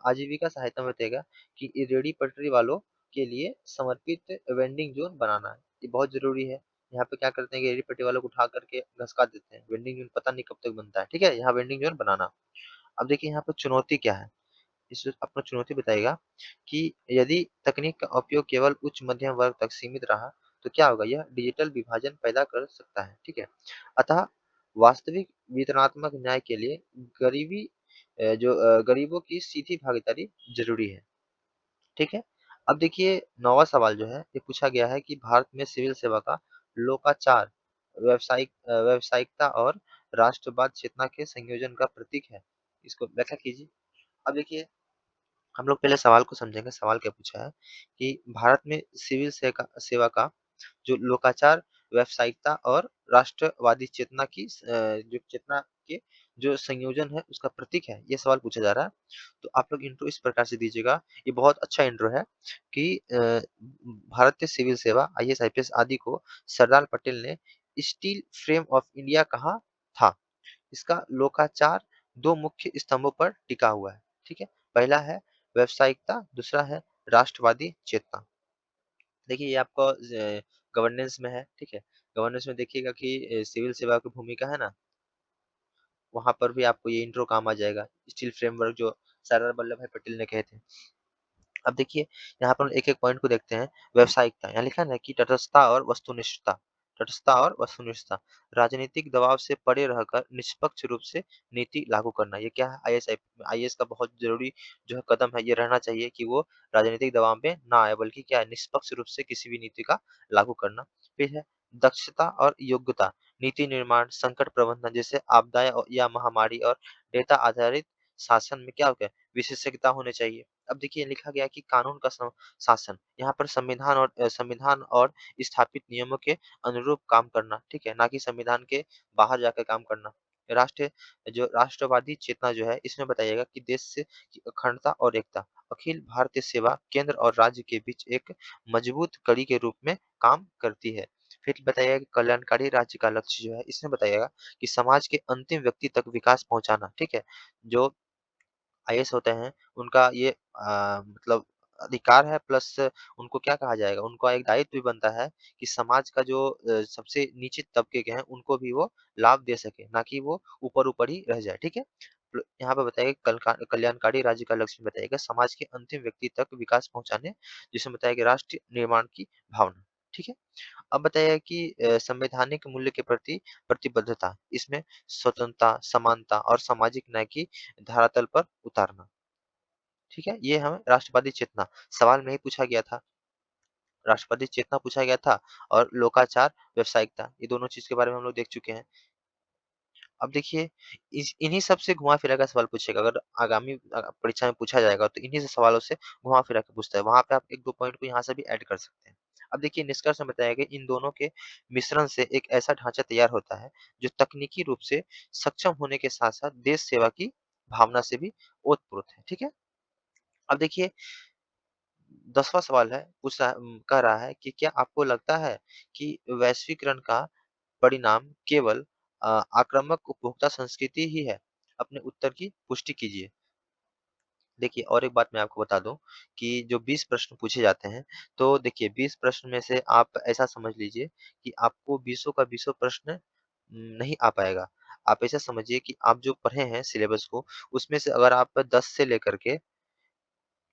आजीविका सहायता में बताएगा कि ये रेहड़ी पटरी वालों के लिए समर्पित वेंडिंग जोन बनाना है। ये बहुत ज़रूरी है। यहाँ पे क्या करते हैं कि रेहड़ी पटरी वालों को उठा करके घसका देते हैं। वेंडिंग जोन पता नहीं कब तक बनता है, ठीक है? यहाँ वेंडिंग जोन बनाना। अब देखिए यहाँ पे चुनौती क्या है? इस अपना चुनौती बताइएगा कि यदि तकनीक का उपयोग केवल उच्च मध्यम वर्ग तक सीमित रहा, तो क्या होगा? यह डिजिटल विभाजन पैदा कर सकता है, ठीक है? अतः वास्तविक वितरणात्मक न्याय के लिए गरीबों की सीधी भागीदारी ज़रूरी है, ठीक है? अब देखिए 9वां सवाल जो है, ये पूछा गया है कि भारत में सिविल सेवा का लोकाचार व्यावसायिकता और राष्ट्रवाद चेतना के संयोजन का प्रतीक है। इसको व्याख्या कीजिए। अब देखिए, हम लोग पहले सवाल को समझेंगे। सवाल क्या पूछा है कि भारत में सिविल सेवा का जो लोकाचार, व्यावसायिकता और राष्ट्रवादी चेतना की जो चेतना के जो संयोजन है, उसका प्रतीक है, ये सवाल पूछा जा रहा है। तो आप लोग इंट्रो इस प्रकार से दीजिएगा, ये बहुत अच्छा इंट्रो है कि भारतीय सिविल सेवा आईएएस, आईपीएस आदि को सरदार पटेल ने स्टील फ्रेम ऑफ इंडिया कहा था। इसका लोकाचार 2 मुख्य स्तंभों पर टिका हुआ है, ठीक है? पहला है व्यावसायिकता, दूसरा है राष्ट्रवादी चेतना। देखिए ये आपका गवर्नेंस में है, ठीक है? गवर्नेंस में देखिएगा कि सिविल सेवा की भूमिका है ना, वहाँ पर भी आपको ये इंट्रो काम आ जाएगा। स्टील फ्रेमवर्क जो सरदार वल्लभ भाई पटेल ने कहे थे। अब देखिए, यहाँ पर एक-एक पॉइंट को देखते हैं। व्यावसायिकता, यहाँ लिखा है ना कि तटस्थता और वस्तुनिष्ठता, राजनीतिक दबाव से परे रहकर निष्पक्ष रूप से नीति लागू करना। ये क्या है? आईएएस का बहुत ज़रूरी जो है कदम है, ये रहना चाहिए कि वो राजनीतिक दबाव में ना आए, बल्कि क्या है, निष्पक्ष रूप से किसी भी नीति का लागू करना। फिर है दक्षता और योग्यता, नीति निर्माण, संकट प्रबंधन जैसे आपदाएँ या महामारी और डेटा आधारित शासन में क्या होता है, विशेषज्ञता होनी चाहिए। अब देखिए लिखा गया है कि कानून का शासन, यहाँ पर संविधान और स्थापित नियमों के अनुरूप काम करना, ठीक है? ना कि संविधान के बाहर जाकर काम करना। राष्ट्र जो राष्ट्रवादी चेतना जो है, इसमें बताइएगा कि देश से की अखंडता और एकता, अखिल भारतीय सेवा केंद्र और राज्य के बीच एक मजबूत कड़ी के रूप में काम करती है। फिर बताइएगा कि कल्याणकारी राज्य का लक्ष्य जो है, इसमें बताइएगा कि समाज के अंतिम व्यक्ति तक विकास पहुँचाना, ठीक है? जो आईएएस होते हैं, उनका ये मतलब अधिकार है प्लस उनको क्या कहा जाएगा, उनका एक दायित्व भी बनता है कि समाज का जो सबसे नीचे तबके के हैं, उनको भी वो लाभ दे सके, ना कि वो ऊपर-ऊपर ही रह जाए, ठीक है? यहाँ पे बताइए कल्याणकारी राज्य का लक्ष्य बताइएगा समाज के अंतिम व्यक्ति तक विकास पहुँचाने, जिसमें बताया कि राष्ट्र निर्माण की भावना, ठीक है? अब बताइए कि संवैधानिक मूल्य के प्रति प्रतिबद्धता, इसमें स्वतंत्रता, समानता और सामाजिक न्याय की धरातल पर उतारना, ठीक है? ये हमें राष्ट्रवादी चेतना सवाल में ही पूछा गया था। राष्ट्रवादी चेतना पूछा गया था और लोकाचार, व्यावसायिकता, ये दोनों चीज़ के बारे में हम लोग देख चुके हैं। अब देखिए इस इन्हीं सब से घुमा-फिरा का सवाल पूछेगा। अगर आगामी परीक्षा में पूछा जाएगा तो इन्हीं से सवालों से घुमा-फिरा के पूछता है। वहाँ पे आप 1-2 पॉइंट को यहाँ से भी ऐड कर सकते हैं। अब देखिए निष्कर्ष में बताया गया इन दोनों के मिश्रण से एक ऐसा ढांचा तैयार होता है, जो तकनीकी रूप से सक्षम होने के साथ-साथ देश सेवा की भावना से भी ओतप्रोत है। ठीक है? अब देखिए 10वां सवाल है कह रहा है कि क्या आपको लगता है कि वैश्वीकरण का परिणाम केवल आक्रामक उपभोक्ता संस्कृति ही है? अपने उत्तर की पुष्टि कीजिए। देखिए और एक बात मैं आपको बता दूँ कि जो 20 प्रश्न पूछे जाते हैं, तो देखिए 20 प्रश्न में से आप ऐसा समझ लीजिए कि आपको बीसों का बीसों प्रश्न नहीं आ पाएगा। आप ऐसा समझिए कि आप जो पढ़े हैं सिलेबस को, उसमें से अगर आप 10 से लेकर के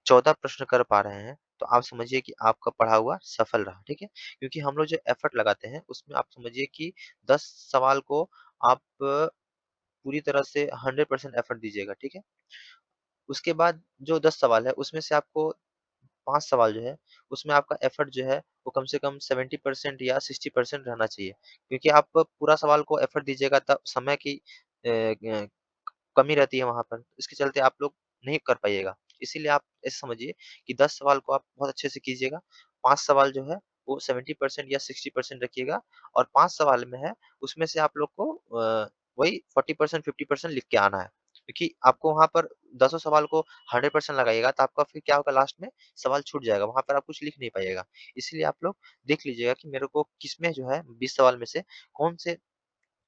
14 प्रश्न कर पा रहे हैं, तो आप समझिए कि आपका पढ़ा हुआ सफल रहा, ठीक है? क्योंकि हम लोग जो एफर्ट लगाते हैं, उसमें आप समझिए कि 10 सवाल को आप पूरी तरह से 100% एफर्ट दीजिएगा, ठीक है? उसके बाद जो 10 सवाल है, उसमें से आपको 5 सवाल जो है, उसमें आपका एफर्ट जो है, वो कम से कम 70% या 60% रहना चाहिए। क्योंकि आप पूरा सवाल को एफर्ट दीजिएगा तब समय की कमी रहती है वहाँ पर, इसके चलते आप लोग नहीं कर पाइएगा। इसीलिए आप ऐसे समझिए कि 10 सवाल को आप बहुत अच्छे से कीजिएगा, 5 सवाल जो है वो 70% या 60% रखिएगा और 5 सवाल में है, उसमें से आप लोग को वही 40% 50% लिख के आना है। क्योंकि आपको वहाँ पर दसों सवाल को 100% लगाइएगा तो आपका फिर क्या होगा लास्ट में सवाल छूट जाएगा, वहाँ पर आप कुछ लिख नहीं पाइएगा। इसलिए आप लोग देख लीजिएगा कि मेरे को किसमें जो है 20 सवाल में से कौन से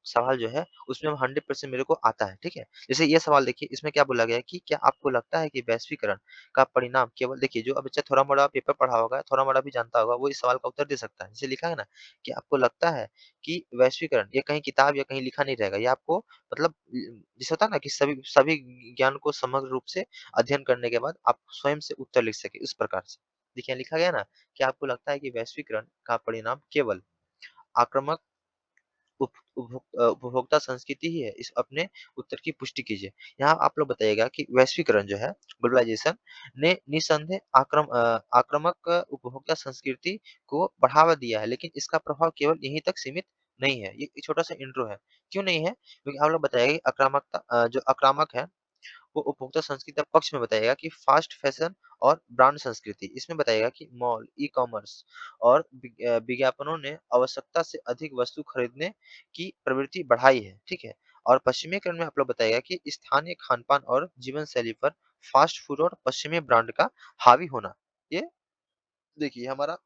सवाल जो है उसमें 100% मेरे को आता है, ठीक है? जैसे ये सवाल देखिए इसमें क्या बोला गया है कि क्या आपको लगता है कि वैश्वीकरण का परिणाम केवल देखिए जो बच्चा थोड़ा-मोड़ा पेपर पढ़ा होगा, थोड़ा-मोड़ा भी जानता होगा, वो इस सवाल का उत्तर दे सकता है। जैसे लिखा है ना कि आपको लगता है कि वैश्वीकरण ये कहीं किताब या कहीं लिखा नहीं रहेगा, ये आपको मतलब जैसे होता है ना कि सभी सभी ज्ञान को समग्र रूप से अध्ययन करने के बाद आप स्वयं से उत्तर लिख सकें, इस प्रकार से। देखिए लिखा गया ना कि आपको लगता है कि वैश्वीकरण का परिणाम केवल आक्रामक उपभोक्ता संस्कृति ही है। इस अपने उत्तर की पुष्टि कीजिए। यहाँ आप लोग बताइएगा कि वैश्वीकरण जो है ग्लोबलाइजेशन ने निसंदेह आक्रामक उपभोक्ता संस्कृति को बढ़ावा दिया है, लेकिन इसका प्रभाव केवल यहीं तक सीमित नहीं है। ये छोटा सा इंट्रो है। क्यों नहीं है? क्योंकि आप लोग बताइएगा कि जो आक्रामक है वो उपभोक्ता संस्कृति का पक्ष में बताइएगा कि फास्ट फैशन और ब्रांड संस्कृति। इसमें बताइएगा कि मॉल, ई-कॉमर्स और विज्ञापनों ने आवश्यकता से अधिक वस्तु खरीदने की प्रवृत्ति बढ़ाई है, ठीक है? और पश्चिमीकरण में आप लोग बताइएगा कि स्थानीय खान-पान और जीवन शैली पर फास्ट फूड और पश्चिमी ब्रांड का हावी होना। ये देखिए हमारा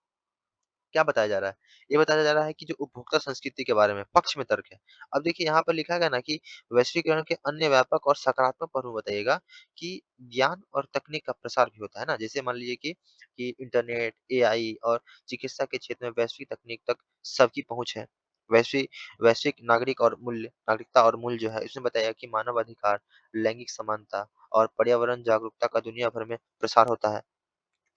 क्या बताया जा रहा है? ये बताया जा रहा है कि जो उपभोक्ता संस्कृति के बारे में पक्ष में तर्क है। अब देखिए यहाँ पर लिखा गया ना कि वैश्वीकरण के अन्य व्यापक और सकारात्मक पहलू बताइएगा कि ज्ञान और तकनीक का प्रसार भी होता है ना। जैसे मान लीजिए कि इंटरनेट, एआई और चिकित्सा के क्षेत्र में वैश्विक तकनीक तक सबकी पहुँच है। वैश्विक नागरिकता और मूल्य जो है इसमें बताया कि मानव अधिकार, लैंगिक समानता और पर्यावरण जागरूकता का दुनिया भर में प्रसार होता है।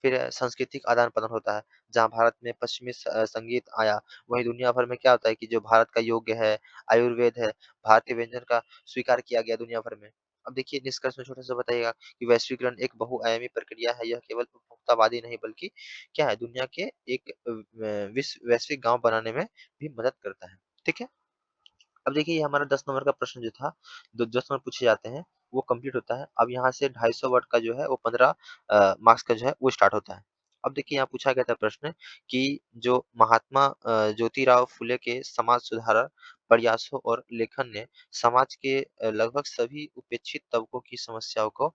फिर सांस्कृतिक आदान-प्रदान होता है। जहाँ भारत में पश्चिमी संगीत आया, वहीं दुनिया भर में क्या होता है कि जो भारत का योग है, आयुर्वेद है, भारतीय व्यंजन का स्वीकार किया गया दुनिया भर में। अब देखिए निष्कर्ष में छोटा-सा बताइएगा कि वैश्वीकरण एक बहुआयामी प्रक्रिया है, यह केवल उपभोक्तावादी नहीं बल्कि क्या है दुनिया के एक वैश्विक गाँव बनाने में भी मदद करता है। ठीक है? अब देखिए ये हमारा 10 नंबर का प्रश्न जो था, द 10 नंबर पूछे जाते हैं, वो कंप्लीट होता है। अब यहाँ से 250 वर्ड का जो है वो 15 मार्क्स का जो है वो स्टार्ट होता है। अब देखिए यहाँ पूछा गया था प्रश्न कि जो महात्मा ज्योतिराव फुले के समाज सुधार प्रयासों और लेखन ने समाज के लगभग सभी उपेक्षित तबकों की समस्याओं को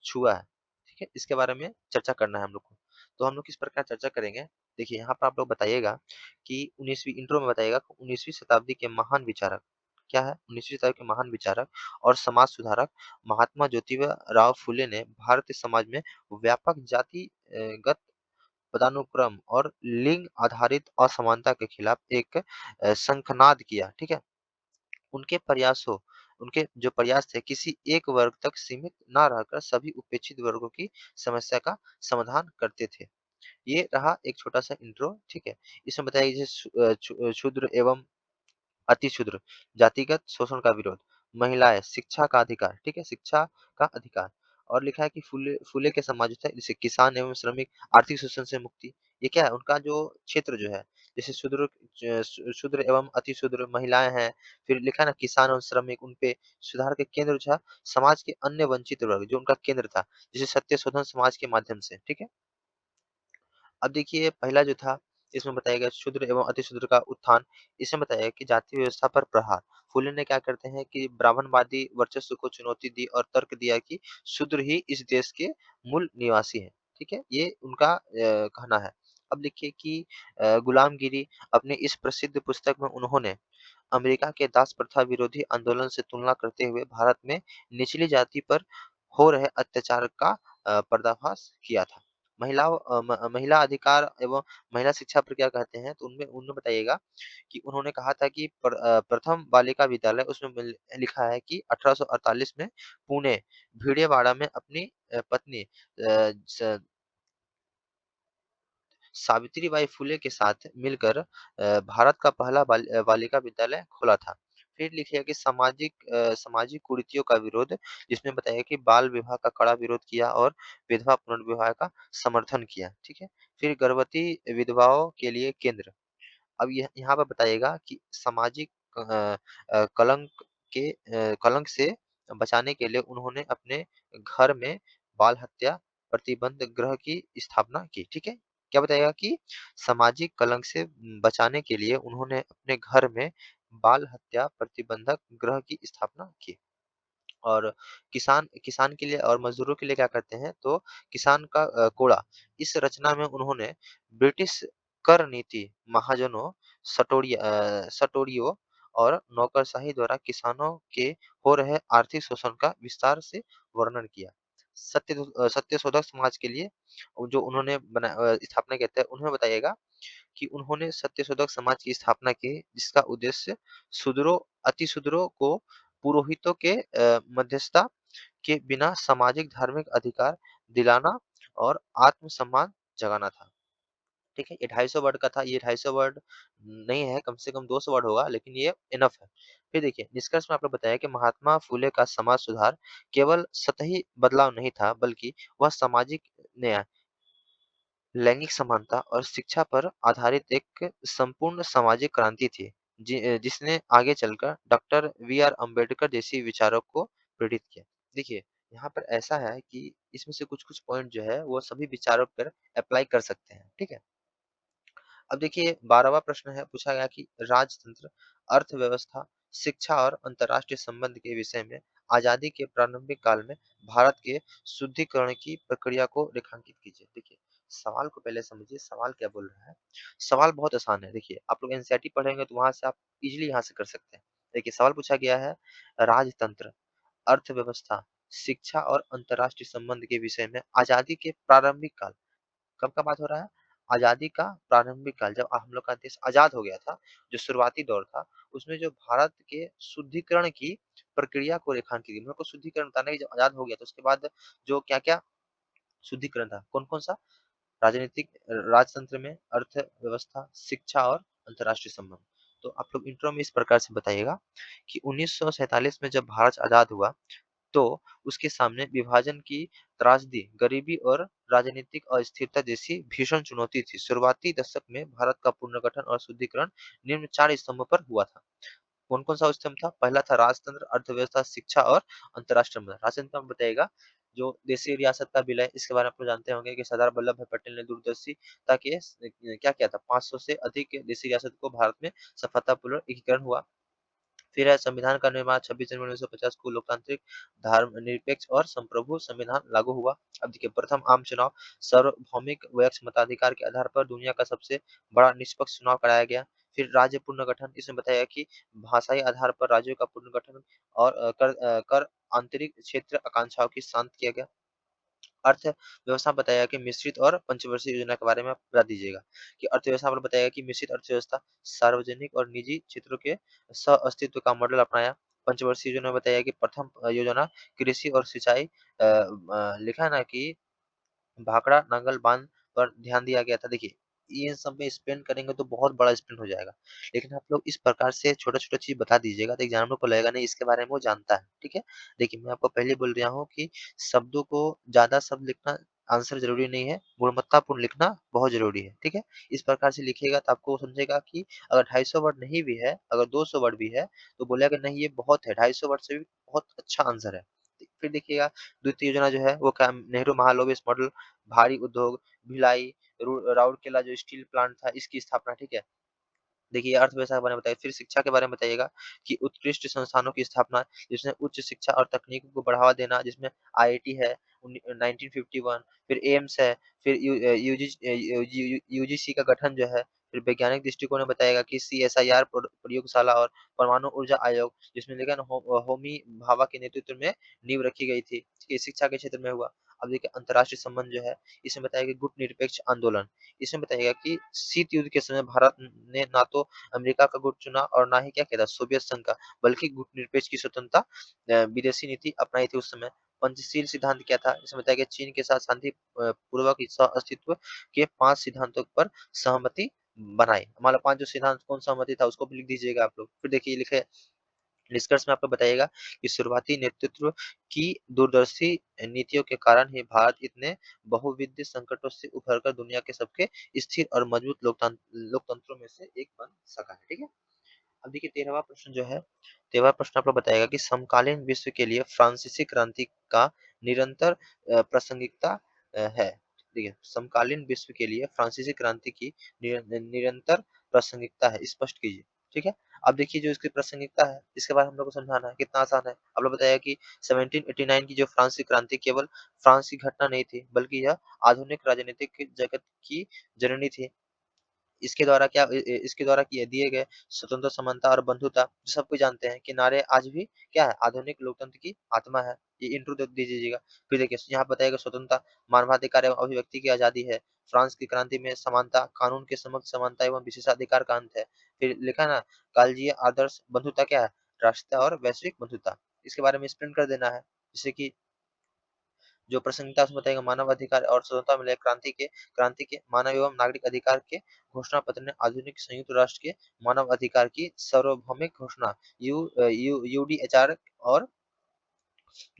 छुआ है। ठीक है? इसके बारे में चर्चा करना है हम लोग को। तो हम लोग किस प्रकार चर्चा करेंगे? देखिए यहाँ पर आप लोग बताइएगा कि 19वीं इंट्रो में बताइएगा 19वीं शताब्दी के महान विचारक क्या है? 19वीं शताब्दी के महान विचारक और समाज सुधारक महात्मा ज्योतिबा राव फुले ने भारतीय समाज में व्यापक जाति गत पदानुक्रम और लिंग आधारित असमानता के खिलाफ एक शंखनाद किया, ठीक है? उनके प्रयासों उनके जो प्रयास थे किसी एक वर्ग तक सीमित ना रहकर सभी उपेक्षित वर्गों की समस्या का समाधान करते थे। ये रहा एक छोटा-सा इंट्रो, ठीक है? इसमें बताया जैसे क्षुद्र एवं अतिशूद्र, जातिगत शोषण का विरोध, महिलाएं, शिक्षा का अधिकार, ठीक है? शिक्षा का अधिकार और लिखा है कि फुले फुले के समाज जो था जैसे किसान एवं श्रमिक आर्थिक शोषण से मुक्ति। ये क्या है? उनका जो क्षेत्र जो है, जैसे शूद्र एवं अतिशूद्र महिलाएं हैं, फिर लिखा है ना किसान एवं श्रमिक उन पे सुधार के केंद्र जो था समाज के अन्य वंचित वर्ग जो उनका केंद्र था, जैसे सत्य शोधन समाज के माध्यम से, ठीक है? अब देखिए पहला जो था इसमें बताया गया शूद्र एवं अतिशूद्र का उत्थान। इसमें बताया गया कि जाति व्यवस्था पर प्रहार। फुले ने क्या करते हैं कि ब्राह्मणवादी वर्चस्व को चुनौती दी और तर्क दिया कि शूद्र ही इस देश के मूल निवासी हैं। ठीक है, ये उनका कहना है। अब देखिए कि गुलामगिरी अपनी इस प्रसिद्ध पुस्तक में उन्होंने अमेरिका के दास प्रथा विरोधी आंदोलन से तुलना करते हुए भारत में निचली जाति पर हो रहे अत्याचार का पर्दाफाश किया था। महिला अधिकार एवं महिला शिक्षा पर क्या कहते हैं तो उनमें उन्होंने बताइएगा कि उन्होंने कहा था कि प्रथम बालिका विद्यालय उसमें लिखा है कि 1848 में पुणे भीड़ेवाड़ा में अपनी पत्नी सावित्रीबाई फुले के साथ मिलकर भारत का पहला बालिका विद्यालय खोला था। फिर लिखिए कि सामाजिक कुरीतियों का विरोध, जिसमें बताया कि बाल विवाह का कड़ा विरोध किया और विधवा पुनर्विवाह का समर्थन किया। ठीक है, फिर गर्भवती विधवाओं के लिए केंद्र। अब यहाँ पर बताइएगा कि सामाजिक कलंक से बचाने के लिए उन्होंने अपने घर में बाल हत्या प्रतिबंध गृह की स्थापना की। ठीक है, क्या बताइएगा कि सामाजिक कलंक से बचाने के लिए उन्होंने अपने घर में बाल हत्या प्रतिबंधक गृह की स्थापना की। और किसान किसान के लिए और मजदूरों के लिए क्या करते हैं तो किसान का कोड़ा, इस रचना में उन्होंने ब्रिटिश कर नीति, महाजनों, सटोरियों और नौकरशाही द्वारा किसानों के हो रहे आर्थिक शोषण का विस्तार से वर्णन किया। सत्यशोधक समाज के लिए जो उन्होंने स्थापना किया था, उन्हें बताइएगा कि उन्होंने सत्यशोधक समाज की स्थापना की जिसका उद्देश्य शूद्रों अतिशूद्रों को पुरोहितों के मध्यस्थता के बिना सामाजिक धार्मिक अधिकार दिलाना और आत्मसम्मान जगाना था। ठीक है, ये 250 वर्ड का था, ये 250 वर्ड नहीं है, कम से कम 200 वर्ड होगा, लेकिन ये इनफ है। फिर देखिए निष्कर्ष में आपने बताया कि महात्मा फुले का समाज सुधार केवल सतही बदलाव नहीं था, बल्कि वह सामाजिक न्याय, लैंगिक समानता और शिक्षा पर आधारित एक संपूर्ण सामाजिक क्रांति थी जिसने आगे चलकर डॉक्टर वी आर अम्बेडकर जैसी विचारों को प्रेरित किया। देखिए यहाँ पर ऐसा है कि इसमें से कुछ कुछ पॉइंट जो है वो सभी विचारों पर अप्लाई कर सकते हैं। ठीक है, अब देखिए 12वां प्रश्न है, पूछा गया कि राजतंत्र, अर्थव्यवस्था, शिक्षा और अंतर्राष्ट्रीय संबंध के विषय में आजादी के प्रारंभिक काल में भारत के शुद्धिकरण की प्रक्रिया को रेखांकित कीजिए। देखिए सवाल को पहले समझिए, सवाल क्या बोल रहा है। सवाल बहुत आसान है, देखिए आप लोग एनसीईआरटी पढ़ेंगे तो वहां से आप इजिली यहाँ से कर सकते हैं। देखिए सवाल पूछा गया है राजतंत्र, अर्थव्यवस्था, शिक्षा और अंतर्राष्ट्रीय संबंध के विषय में आजादी के प्रारंभिक काल, कब का बात हो रहा है? आजादी का प्रारंभिक काल, जब हम लोग का देश आजाद हो गया था, जो शुरुआती दौर था, उसमें जो भारत के शुद्धिकरण की प्रक्रिया को रेखांकित की। मेरे को शुद्धिकरण बताना है कि जब आजाद हो गया तो उसके बाद जो क्या-क्या शुद्धिकरण था, कौन-कौन सा? राजनीतिक राजतंत्र में, अर्थव्यवस्था, शिक्षा और अंतर्राष्ट्रीय संबंध। तो आप लोग इंट्रो में इस प्रकार से बताइएगा कि 1947 में जब भारत आजाद हुआ तो उसके सामने विभाजन की त्रासदी, गरीबी और राजनीतिक अस्थिरता जैसी भीषण चुनौती थी। शुरुआती दशक में भारत का पुनर्गठन और शुद्धिकरण निम्न 4 स्तंभों पर हुआ था। कौन-कौन सा स्तंभ था? पहला था राजतंत्र, अर्थव्यवस्था, शिक्षा और अंतर्राष्ट्रीय संबंध। राजतंत्र में बताइएगा जो देशी रियासत का विलय, इसके बारे में आप लोग जानते होंगे कि सरदार वल्लभ भाई पटेल ने दूरदर्शिता के क्या किया था, 500 से अधिक देशी रियासत को भारत में सफलतापूर्वक एकीकरण हुआ। फिर है संविधान का निर्माण 26 जनवरी 1950 को लोकतांत्रिक, धर्मनिरपेक्ष और संप्रभु संविधान लागू हुआ। अब देखिए प्रथम आम चुनाव सार्वभौमिक वयस्क मताधिकार के आधार पर दुनिया का सबसे बड़ा निष्पक्ष चुनाव कराया गया। फिर राज्य पुनर्गठन, इसमें बताया कि भाषाई आधार पर राज्यों का पुनर्गठन और कर आंतरिक क्षेत्र आकांक्षाओं की शांत किया गया। अर्थव्यवस्था बताया कि मिश्रित और पंचवर्षीय योजना के बारे में आप बता दीजिएगा कि अर्थव्यवस्था पर बताया कि मिश्रित अर्थव्यवस्था सार्वजनिक और निजी क्षेत्रों के सह-अस्तित्व का मॉडल अपनाया। पंचवर्षीय योजना में बताया कि प्रथम योजना कृषि और सिंचाई लिखा है ना कि भाखड़ा नांगल बांध पर ध्यान दिया गया था। देखिए, ये सब में स्पेंड करेंगे तो बहुत बड़ा स्पेंड हो जाएगा। लेकिन आप लोग इस प्रकार से छोटा-छोटा चीज़ बता दीजिएगा तो एग्ज़ामिनर को लगेगा नहीं इसके बारे में वो जानता है, ठीक है? देखिए, मैं आपको पहले ही बोल रहा हूँ कि शब्दों को ज़्यादा शब्द लिखना आंसर ज़रूरी नहीं है, गुणवत्तापूर्ण लिखना बहुत ज़रूरी है, ठीक है? इस प्रकार से लिखिएगा तो आपको समझेगा कि अगर 250 वर्ड नहीं भी है, अगर 200 वर्ड भी है, तो बोलेगा नहीं ये बहुत है, 250 वर्ड से भी बहुत अच्छा आंसर है। फिर देखिएगा द्वितीय योजना जो है वो क्या नेहरू महालनोबिस मॉडल, भारी उद्योग, भिलाई, राउरकेला जो स्टील प्लांट था इसकी स्थापना, ठीक है? देखिए अर्थव्यवस्था के बारे में बताइए, फिर शिक्षा के बारे में बताइएगा कि उत्कृष्ट संस्थानों की स्थापना, जिसमें उच्च शिक्षा और तकनीकों को बढ़ावा देना, जिसमें आईआईटी है 1951, फिर एम्स है, फिर यूजीसी का गठन जो है, फिर वैज्ञानिक दृष्टिकोण में बताएगा कि सीएसआईआर प्रयोगशाला और परमाणु ऊर्जा आयोग, जिसमें लेकिन होमी भाभा के नेतृत्व में नींव रखी गई थी, ये शिक्षा के क्षेत्र में हुआ। अब देखिए अंतर्राष्ट्रीय संबंध जो है, इसमें बताया कि गुट निरपेक्ष आंदोलन, इसमें बताइएगा कि शीत युद्ध के समय भारत ने ना तो अमेरिका का गुट चुना और ना ही क्या किया था सोवियत संघ का, बल्कि गुटनिरपेक्ष की स्वतंत्रता विदेशी नीति अपनाई थी उस समय। पंचशील सिद्धांत क्या था? इसमें बताया गया चीन के साथ शांति पूर्वक सह-अस्तित्व के 5 सिद्धांतों पर सहमति बनाई। मान लो 5 जो सिद्धांत कौन सहमति था उसको भी लिख दीजिएगा आप लोग। फिर देखिए लिखे निष्कर्ष में आपको बताइएगा कि शुरुआती नेतृत्व की दूरदर्शी नीतियों के कारण ही भारत इतने बहुविध संकटों से उभरकर दुनिया के सबके स्थिर और मजबूत लोकतंत्रों में से एक बन सका है, ठीक है? अब देखिए 13वां प्रश्न जो है, 13वां प्रश्न आपको बताएगा कि समकालीन विश्व के लिए फ्रांसीसी क्रांति का निरंतर प्रासंगिकता है। देखिए, समकालीन विश्व के लिए फ्रांसीसी क्रांति की निरंतर प्रासंगिकता है, स्पष्ट कीजिए, ठीक है? अब देखिए जो इसकी प्रासंगिकता है, इसके बारे में हम लोग को समझाना है, कितना आसान है। आप लोग बताइए कि 1789 की जो फ्रांस की क्रांति केवल फ्रांस की घटना नहीं थी, बल्कि यह आधुनिक राजनीतिक जगत की जननी थी। इसके द्वारा किए दिए गए स्वतंत्र, समानता और बंधुता, जो सब कोई जानते हैं कि नारे आज भी क्या है आधुनिक लोकतंत्र की आत्मा है। ये इंट्रो दे दीजिएगा। फिर देखिए यहाँ बताएगा स्वतंत्रता, मानवाधिकार एवं अभिव्यक्ति की आजादी है। फ्रांस की क्रांति में समानता, कानून के समक्ष समानता एवं विशेषाधिकार का अंत है। फिर लिखा है ना कालजीय आदर्श, बंधुता क्या है राष्ट्रीय और वैश्विक बंधुता। इसके बारे में एक्सप्लेन कर देना है, जैसे कि जो प्रासंगिकता उसमें बताएगा मानव अधिकार और स्वतंत्रता मिले क्रांति के मानव एवं नागरिक अधिकार के घोषणा पत्र ने आधुनिक संयुक्त राष्ट्र के मानव अधिकार की सार्वभौमिक घोषणा यूडीएचआर और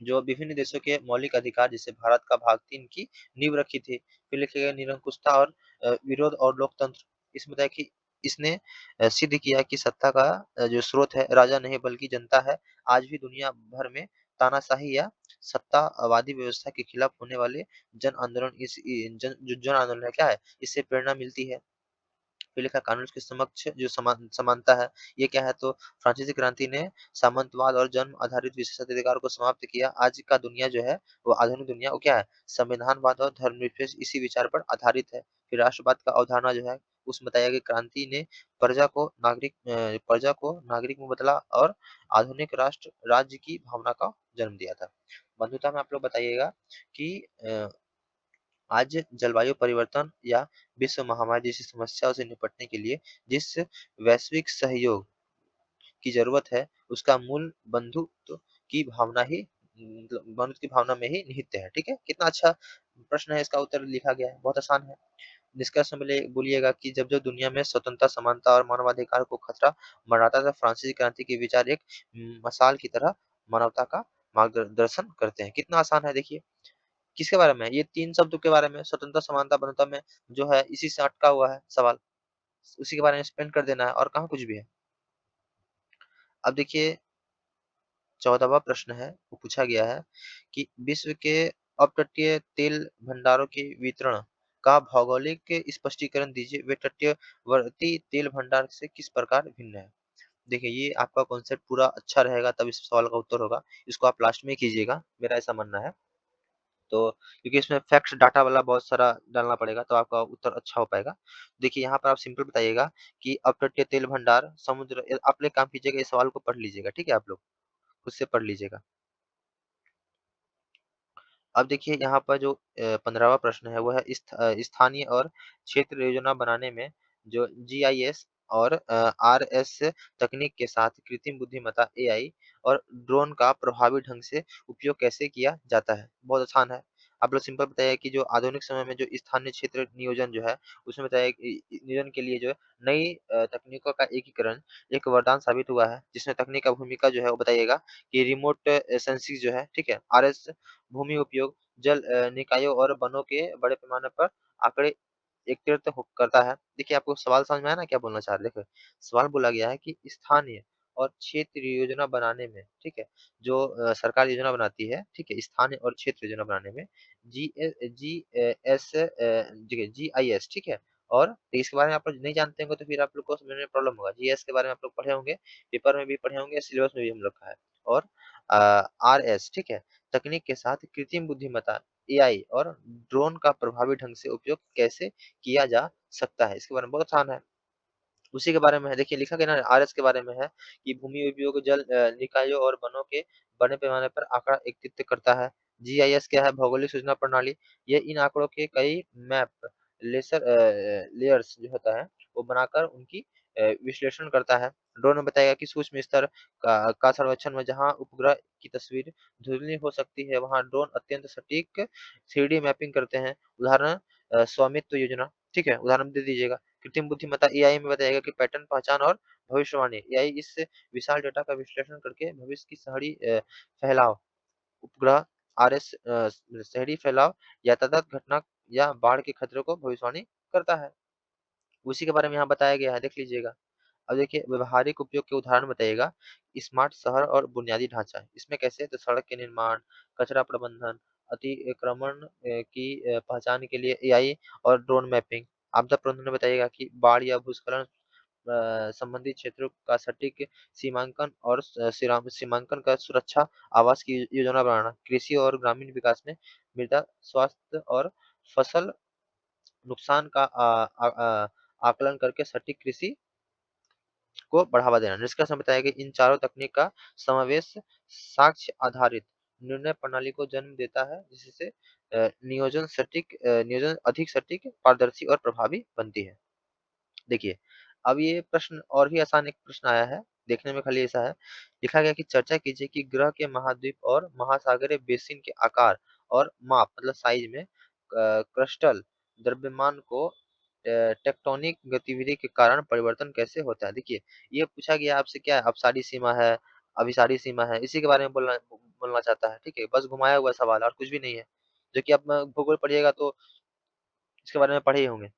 जो विभिन्न देशों के मौलिक अधिकार जैसे भारत का भाग 3 की नींव रखी थी। फिर लिखेगा निरंकुशता और विरोध और लोकतंत्र। इसमें बताया कि इसने सिद्ध किया कि सत्ता का जो स्रोत है राजा नहीं बल्कि जनता है। आज भी दुनिया भर में तानाशाही या सत्तावादी व्यवस्था के खिलाफ होने वाले जन आंदोलन जो जन आंदोलन है क्या है इससे प्रेरणा मिलती है। फिर लिखा कानून के समक्ष जो समानता है, ये क्या है तो फ्रांसीसी क्रांति ने सामंतवाद और जन्म आधारित विशेषाधिकार को समाप्त किया। आज का दुनिया जो है वो आधुनिक दुनिया वो क्या है संविधानवाद और धर्मनिरपेक्ष इसी विचार पर आधारित है। फिर राष्ट्रवाद का अवधारणा जो है उसमें बताया कि क्रांति ने प्रजा को नागरिक में बदला और आधुनिक राष्ट्र राज्य की भावना का जन्म दिया था। बंधुता में आप लोग बताइएगा कि आज जलवायु परिवर्तन या विश्व महामारी जैसी समस्याओं से निपटने के लिए जिस वैश्विक सहयोग की जरूरत है, उसका मूल बंधुत्व की भावना ही मतलब बंधुत्व की भावना में ही निहित है। ठीक है? कितना अच्छा प्रश्न है, इसका उत्तर लिखा गया है, बहुत आसान है। निष्कर्ष में बोलिएगा कि जब जब दुनिया में स्वतंत्रता, समानता और मानवाधिकार को खतरा मंडराता था, फ्रांसीसी क्रांति के विचार एक मशाल की तरह मानवता का मार्गदर्शन करते हैं। कितना आसान है देखिए। किसके बारे में? ये 3 शब्दों के बारे में स्वतंत्रता, समानता, बंधुता में जो है इसी से अटका हुआ है सवाल। उसी के बारे में एक्सप्लेन कर देना है और कहाँ कुछ भी है। अब देखिए 14वां प्रश्न है, वो पूछा गया है कि विश्व के अपतटीय तेल भंडारों के वितरण का भौगोलिक स्पष्टीकरण दीजिए। वे तटवर्ती तेल भंडार से किस प्रकार भिन्न है? देखिए ये आपका कॉन्सेप्ट पूरा अच्छा रहेगा तब इस सवाल का उत्तर होगा। इसको आप लास्ट में कीजिएगा, मेरा ऐसा मानना है। तो क्योंकि इसमें फैक्ट्स डाटा वाला बहुत सारा डालना पड़ेगा तो आपका उत्तर अच्छा हो पाएगा। देखिए यहाँ पर आप सिंपल बताइएगा कि अपतटीय तेल भंडार समुद्र आप एक काम कीजिएगा, इस सवाल को पढ़ लीजिएगा, ठीक है? आप लोग खुद से पढ़ लीजिएगा। अब देखिए यहाँ पर जो 15वां प्रश्न है वो है स्थानीय और क्षेत्र योजना बनाने में जो जीआईएस और आरएस तकनीक के साथ कृत्रिम बुद्धिमत्ता एआई और ड्रोन का प्रभावी ढंग से उपयोग कैसे किया जाता है? बहुत आसान है। आप लोग सिंपल बताइए कि जो आधुनिक समय में जो स्थानीय क्षेत्र नियोजन जो है, उसमें बताइए कि नियोजन के लिए जो है नई तकनीकों का एकीकरण एक वरदान साबित हुआ है, जिसमें तकनीक का भूमिका जो है वो बताइएगा कि रिमोट सेंसिंग जो है, ठीक है? आरएस भूमि उपयोग, जल निकायों और वनों के बड़े पैमाने पर आंकड़े एकत्रित करता है। देखिए आपको सवाल समझ में आया ना क्या बोलना चाह रहे हैं? देखो, सवाल बोला गया है कि स्थानीय और क्षेत्र योजना बनाने में, ठीक है? जो सरकार योजना बनाती है, ठीक है? स्थानीय और क्षेत्र योजना बनाने में जीआईएस, ठीक है? और इसके बारे में आप लोग नहीं जानते होंगे तो फिर आप लोग को समझने में प्रॉब्लम होगा। जीएस के बारे में आप लोग पढ़े होंगे, पेपर में भी पढ़े होंगे, सिलेबस में भी हम रखा है। और आरएस, ठीक है? तकनीक के साथ कृत्रिम बुद्धिमत्ता एआई और ड्रोन का प्रभावी ढंग से उपयोग कैसे किया जा सकता है? इसके बारे में बहुत आसान है। उसी के बारे में है, देखिए लिखा गया ना आरएस के बारे में है कि भूमि उपयोग जल निकायों और वनों के बड़े पैमाने पर आंकड़ा एकत्रित करता है। जीआईएस क्या है? भौगोलिक सूचना प्रणाली। ये इन आंकड़ों के कई मैप लेयर्स जो होता है वो बनाकर उनकी विश्लेषण करता है। ड्रोन में बताएगा कि सूक्ष्म स्तर का सर्वेक्षण में जहाँ उपग्रह की तस्वीर धुंधली हो सकती है, वहाँ ड्रोन अत्यंत सटीक 3D मैपिंग करते हैं। उदाहरण स्वामित्व योजना, ठीक है? उदाहरण दे दीजिएगा। कृत्रिम बुद्धिमत्ता एआई में बताएगा कि पैटर्न पहचान और भविष्यवाणी। एआई इस विशाल डेटा का विश्लेषण करके भविष्य की शहरी फैलाव, उपग्रह आरएस शहरी फैलाव, यातायात घटना या बाढ़ के खतरे को भविष्यवाणी करता है। उसी के बारे में यहाँ बताया गया है, देख लीजिएगा। अब देखिए व्यवहारिक उपयोग के उदाहरण बताइएगा, स्मार्ट शहर और बुनियादी ढांचा। इसमें कैसे? तो सड़क के निर्माण, कचरा प्रबंधन, अतिक्रमण की पहचान के लिए एआई और ड्रोन मैपिंग। आपदा प्रबंधन में बताइएगा कि बाढ़ या भूस्खलन संबंधित क्षेत्रों का सटीक सीमांकन और सीमांकन का सुरक्षा आवास की योजना बनाना। कृषि और ग्रामीण विकास में मृदा स्वास्थ्य और फसल नुकसान का आकलन करके सटीक कृषि को बढ़ावा देना। निष्कर्ष में बताया कि इन चारों तकनीक का समावेश साक्ष्य आधारित निर्णय प्रणाली को जन्म देता है, जिससे नियोजन अधिक सटीक, पारदर्शी और प्रभावी बनती है। देखिए, अब ये प्रश्न और भी आसान एक प्रश्न आया है, देखने में खाली ऐसा है। लिखा गया कि चर्चा कीजिए कि ग्रह के महाद्वीप और महासागरीय बेसिन के आकार और माप मतलब साइज में क्रिस्टल द्रव्यमान को टेक्टोनिक गतिविधि के कारण परिवर्तन कैसे होता है? देखिए, ये पूछा गया आपसे क्या है? अपसारी सीमा है, अभिसारी सीमा है, इसी के बारे में बोलना बोलना चाहता है, ठीक है? बस घुमाया हुआ सवाल है और कुछ भी नहीं है। जो कि आप भूगोल पढ़िएगा तो इसके बारे में पढ़े ही होंगे।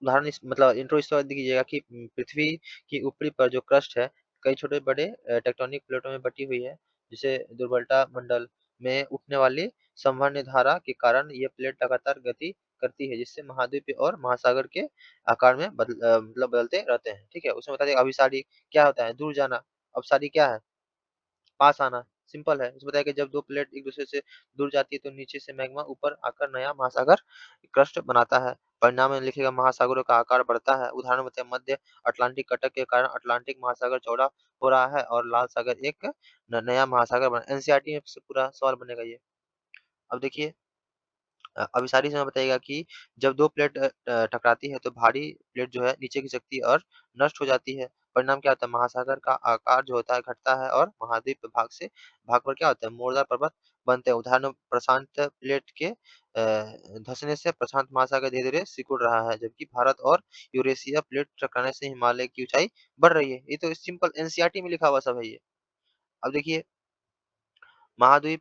उदाहरण इस मतलब इंट्रो इस तरह दीजिएगा कि पृथ्वी की ऊपरी पर जो क्रस्ट है, कई छोटे-बड़े टेक्टोनिक प्लेटों में बटी हुई है, जिसे दुर्बलता मंडल में उठने वाली संवहनीय धारा के कारण ये प्लेट लगातार गति करती है, जिससे महाद्वीप और महासागर के आकार में मतलब बदलते रहते हैं, ठीक है? उसमें बता दें अभिसारी क्या होता है? दूर जाना, अपसारी क्या है? पास आना, सिंपल है। इसमें बताया कि जब 2 प्लेट एक-दूसरे से दूर जाती है तो नीचे से मैग्मा ऊपर आकर नया महासागर क्रस्ट बनाता है। परिणाम में लिखिएगा महासागरों का आकार बढ़ता है। उदाहरण बताइए मध्य अटलांटिक कटक के कारण अटलांटिक महासागर चौड़ा हो रहा है और लाल सागर एक नया महासागर बना एनसीईआरटी में से पूरा सवाल बनेगा ये। अब देखिए अभिसारी समय बताइएगा कि जब 2 प्लेट टकराती है तो भारी प्लेट जो है नीचे खिसकती है और नष्ट हो जाती है। परिणाम क्या होता है? महासागर का आकार जो होता है घटता है और महाद्वीप भाग पर क्या होता है? मोड़दार पर्वत बनते हैं। उदाहरण प्रशांत प्लेट के धँसने से प्रशांत महासागर धीरे-धीरे सिकुड़ रहा है, जबकि भारत और यूरेशिया प्लेट टकराने से हिमालय की ऊँचाई बढ़ रही है। ये तो सिंपल एनसीईआरटी में लिखा हुआ सब है ये। अब देखिए महाद्वीप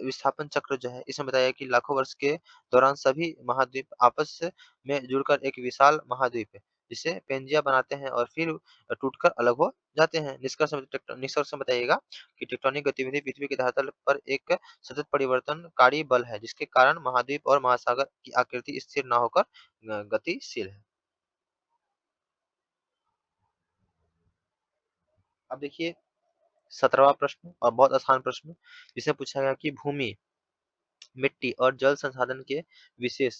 विस्थापन चक्र जो है, इसमें बताया गया कि लाखों वर्ष के दौरान सभी महाद्वीप आपस में जुड़कर एक विशाल महाद्वीप है, जिसे पेंजिया बनाते हैं और फिर टूटकर अलग हो जाते हैं। निष्कर्ष में बताइएगा कि टेक्टोनिक गतिविधि पृथ्वी के धरातल पर एक सतत परिवर्तनकारी बल है, जिसके कारण महाद्वीप और महासागर की आकृति स्थिर न होकर गतिशील है। अब देखिए 17वां प्रश्न और बहुत आसान प्रश्न, जिसमें पूछा गया कि भूमि मिट्टी और जल संसाधन के विशेष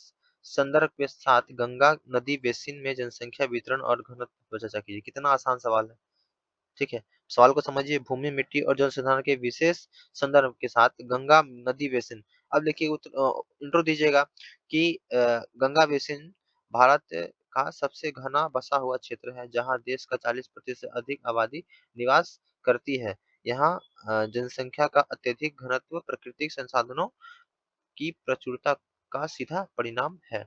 संदर्भ के साथ गंगा नदी बेसिन में जनसंख्या वितरण और घनत्व पर चर्चा कीजिए। कितना आसान सवाल है, ठीक है। सवाल को समझिए, भूमि, मिट्टी और जल संसाधन के विशेष संदर्भ के साथ गंगा नदी बेसिन। अब देखिए इंट्रो दीजिएगा कि गंगा बेसिन भारत का सबसे घना बसा हुआ क्षेत्र है, जहां देश का 40% से अधिक आबादी निवास करती है। यहाँ जनसंख्या का अत्यधिक घनत्व प्राकृतिक संसाधनों की प्रचुरता का सीधा परिणाम है।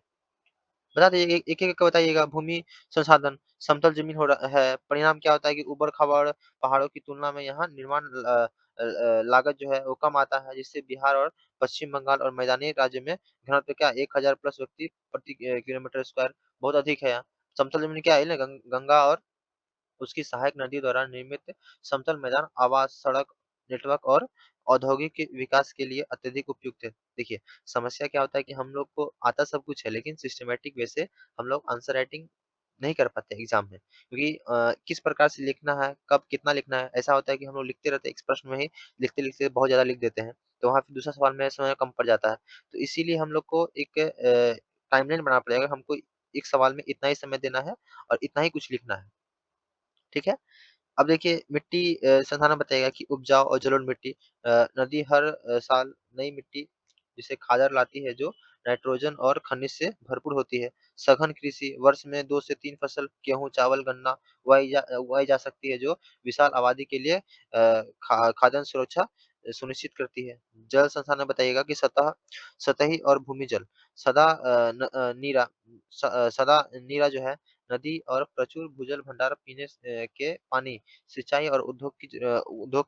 बता दीजिए, एक-एक करके बताइएगा। भूमि संसाधन, समतल जमीन हो रहा है, परिणाम क्या होता है कि ऊबड़-खाबड़ पहाड़ों की तुलना में यहाँ निर्माण लागत जो है वो कम आता है, जिससे बिहार और पश्चिम बंगाल और मैदानी राज्य में घनत्व क्या 1000 प्लस व्यक्ति प्रति किलोमीटर स्क्वायर बहुत अधिक है यहाँ। समतल जमीन क्या है ना, गंगा और उसकी सहायक नदियों द्वारा निर्मित समतल मैदान आवास, सड़क, नेटवर्क और औद्योगिक के विकास के लिए अत्यधिक उपयुक्त है। देखिए, समस्या क्या होता है कि हम लोग को आता सब कुछ है, लेकिन सिस्टमैटिक वे से हम लोग आंसर राइटिंग नहीं कर पाते एग्जाम में, क्योंकि किस प्रकार से लिखना है, कब कितना लिखना है, ऐसा होता है कि हम लोग लिखते रहते हैं, एक प्रश्न में ही लिखते-लिखते बहुत ज़्यादा लिख देते हैं, तो वहाँ पे दूसरा सवाल में समय कम पड़ जाता है। तो इसीलिए हम लोग को एक टाइमलाइन बनाना पड़ेगा, हमको एक सवाल में इतना ही समय देना है और इतना ही कुछ लिखना है, ठीक है? अब देखिए, मिट्टी संधारण बताइएगा कि उपजाऊ और जलोढ़ मिट्टी, नदी हर साल नई मिट्टी जिसे खादर लाती है, जो नाइट्रोजन और खनिज से भरपूर होती है। सघन कृषि, वर्ष में 2 से 3 फसल गेहूँ, चावल, गन्ना उगाई जा सकती है, जो विशाल आबादी के लिए खाद्यान्न सुरक्षा सुनिश्चित करती है। जल संसाधन बताइएगा कि सतही और भूमि जल, सदा नीरा जो है, नदी और प्रचुर भूजल भंडार पीने के पानी, सिंचाई और उद्योग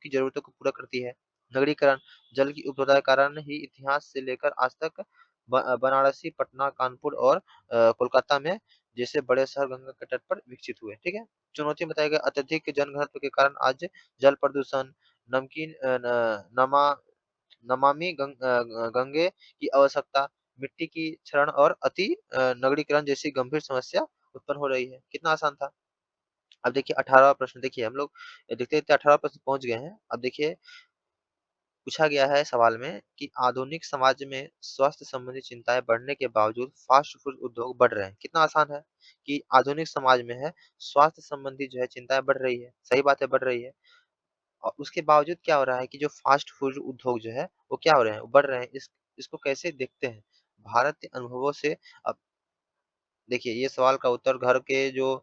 की ज़रूरतों को पूरा करती है। नगरीकरण, जल की उपलब्धता के कारण ही इतिहास से लेकर आज तक बनारसी, पटना, कानपुर और कोलकाता में जैसे बड़े शहर गंगा के तट पर विकसित हुए। ठीक है? चुनौती बताई गई, अत्यधिक जनघनत्व के कारण आज जल प्रदूषण, नमकीन अ, न नमा नमामि गंगे की आवश्यकता, मिट्टी की क्षरण और नगरीकरण जैसी गंभीर समस्या उत्पन्न हो रही है। कितना आसान था। अब देखिए 18वां प्रश्न, देखिए हम लोग देखते-देखते 18वां प्रश्न पहुँच गए हैं। अब देखिए, पूछा गया है सवाल में कि आधुनिक समाज में स्वास्थ्य संबंधी चिंताएँ बढ़ने के बावजूद फास्ट फूड उद्योग बढ़ रहे हैं। कितना आसान है कि आधुनिक समाज में है, स्वास्थ्य संबंधी जो है चिंताएँ बढ़ रही है। सही बात है, बढ़ रही है। और उसके बावजूद क्या हो रहा है कि जो फास्ट फूड उद्योग जो है, वो क्या हो रहे हैं? वो बढ़ रहे हैं। इसको कैसे देखते हैं? भारत के अनुभवों से। अब देखिए, ये सवाल का उत्तर घर के जो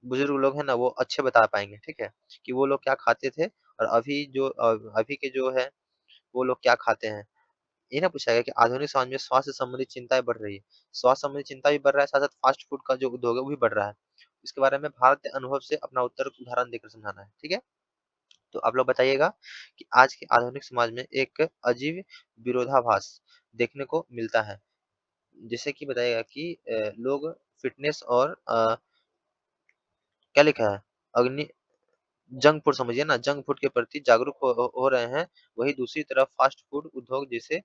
बुजुर्ग लोग हैं ना, वो अच्छे बता पाएँगे, ठीक है? कि वो लोग क्या खाते थे और अभी के जो है, वो लोग क्या खाते हैं। ये ना पूछा गया कि आधुनिक समाज में स्वास्थ्य संबंधी चिंताएँ बढ़ रही है। स्वास्थ्य संबंधी चिंता भी बढ़ रहा है, साथ-साथ फास्ट फूड का जो उद्योग है, वो भी बढ़ रहा है। इसके बारे में भारत के अनुभव से अपना उत्तर उदाहरण देकर समझाना है, ठीक है? तो आप लोग बताइएगा कि आज के आधुनिक समाज में एक अजीब विरोधाभास देखने को मिलता है। जैसे कि बताइएगा कि लोग फ़िटनेस और क्या लिखा है? अग्नि जंक फूड समझिए ना, जंक फूड के प्रति जागरूक हो रहे हैं। वहीं दूसरी तरफ फास्ट फूड उद्योग जैसे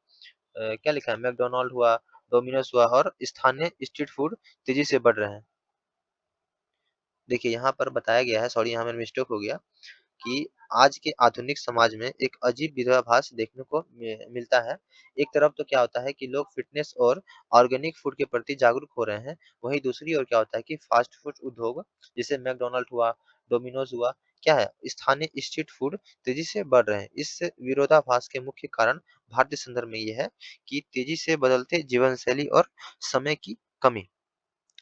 क्या लिखा है? मैकडॉनल्ड हुआ, डोमिनोज हुआ और स्थानीय स्ट्रीट फूड तेज़ी से बढ़ रहे हैं। देखिए, यहाँ पर बताया गया है, सॉरी यहाँ मेरा मिस्टेक हो गया, कि आज के आधुनिक समाज में एक अजीब विरोधाभास देखने को मिलता है। एक तरफ तो क्या होता है कि लोग फ़िटनेस और ऑर्गेनिक फूड के प्रति जागरूक हो रहे हैं, वहीं दूसरी ओर क्या होता है कि फ़ास्ट फूड उद्योग जैसे मैकडॉनल्ड हुआ, डोमिनोज़ हुआ, क्या है? स्थानीय स्ट्रीट फूड तेज़ी से बढ़ रहे हैं। इस विरोधाभास के मुख्य कारण भारतीय संदर्भ में ये है कि तेज़ी से बदलते जीवनशैली और समय की कमी।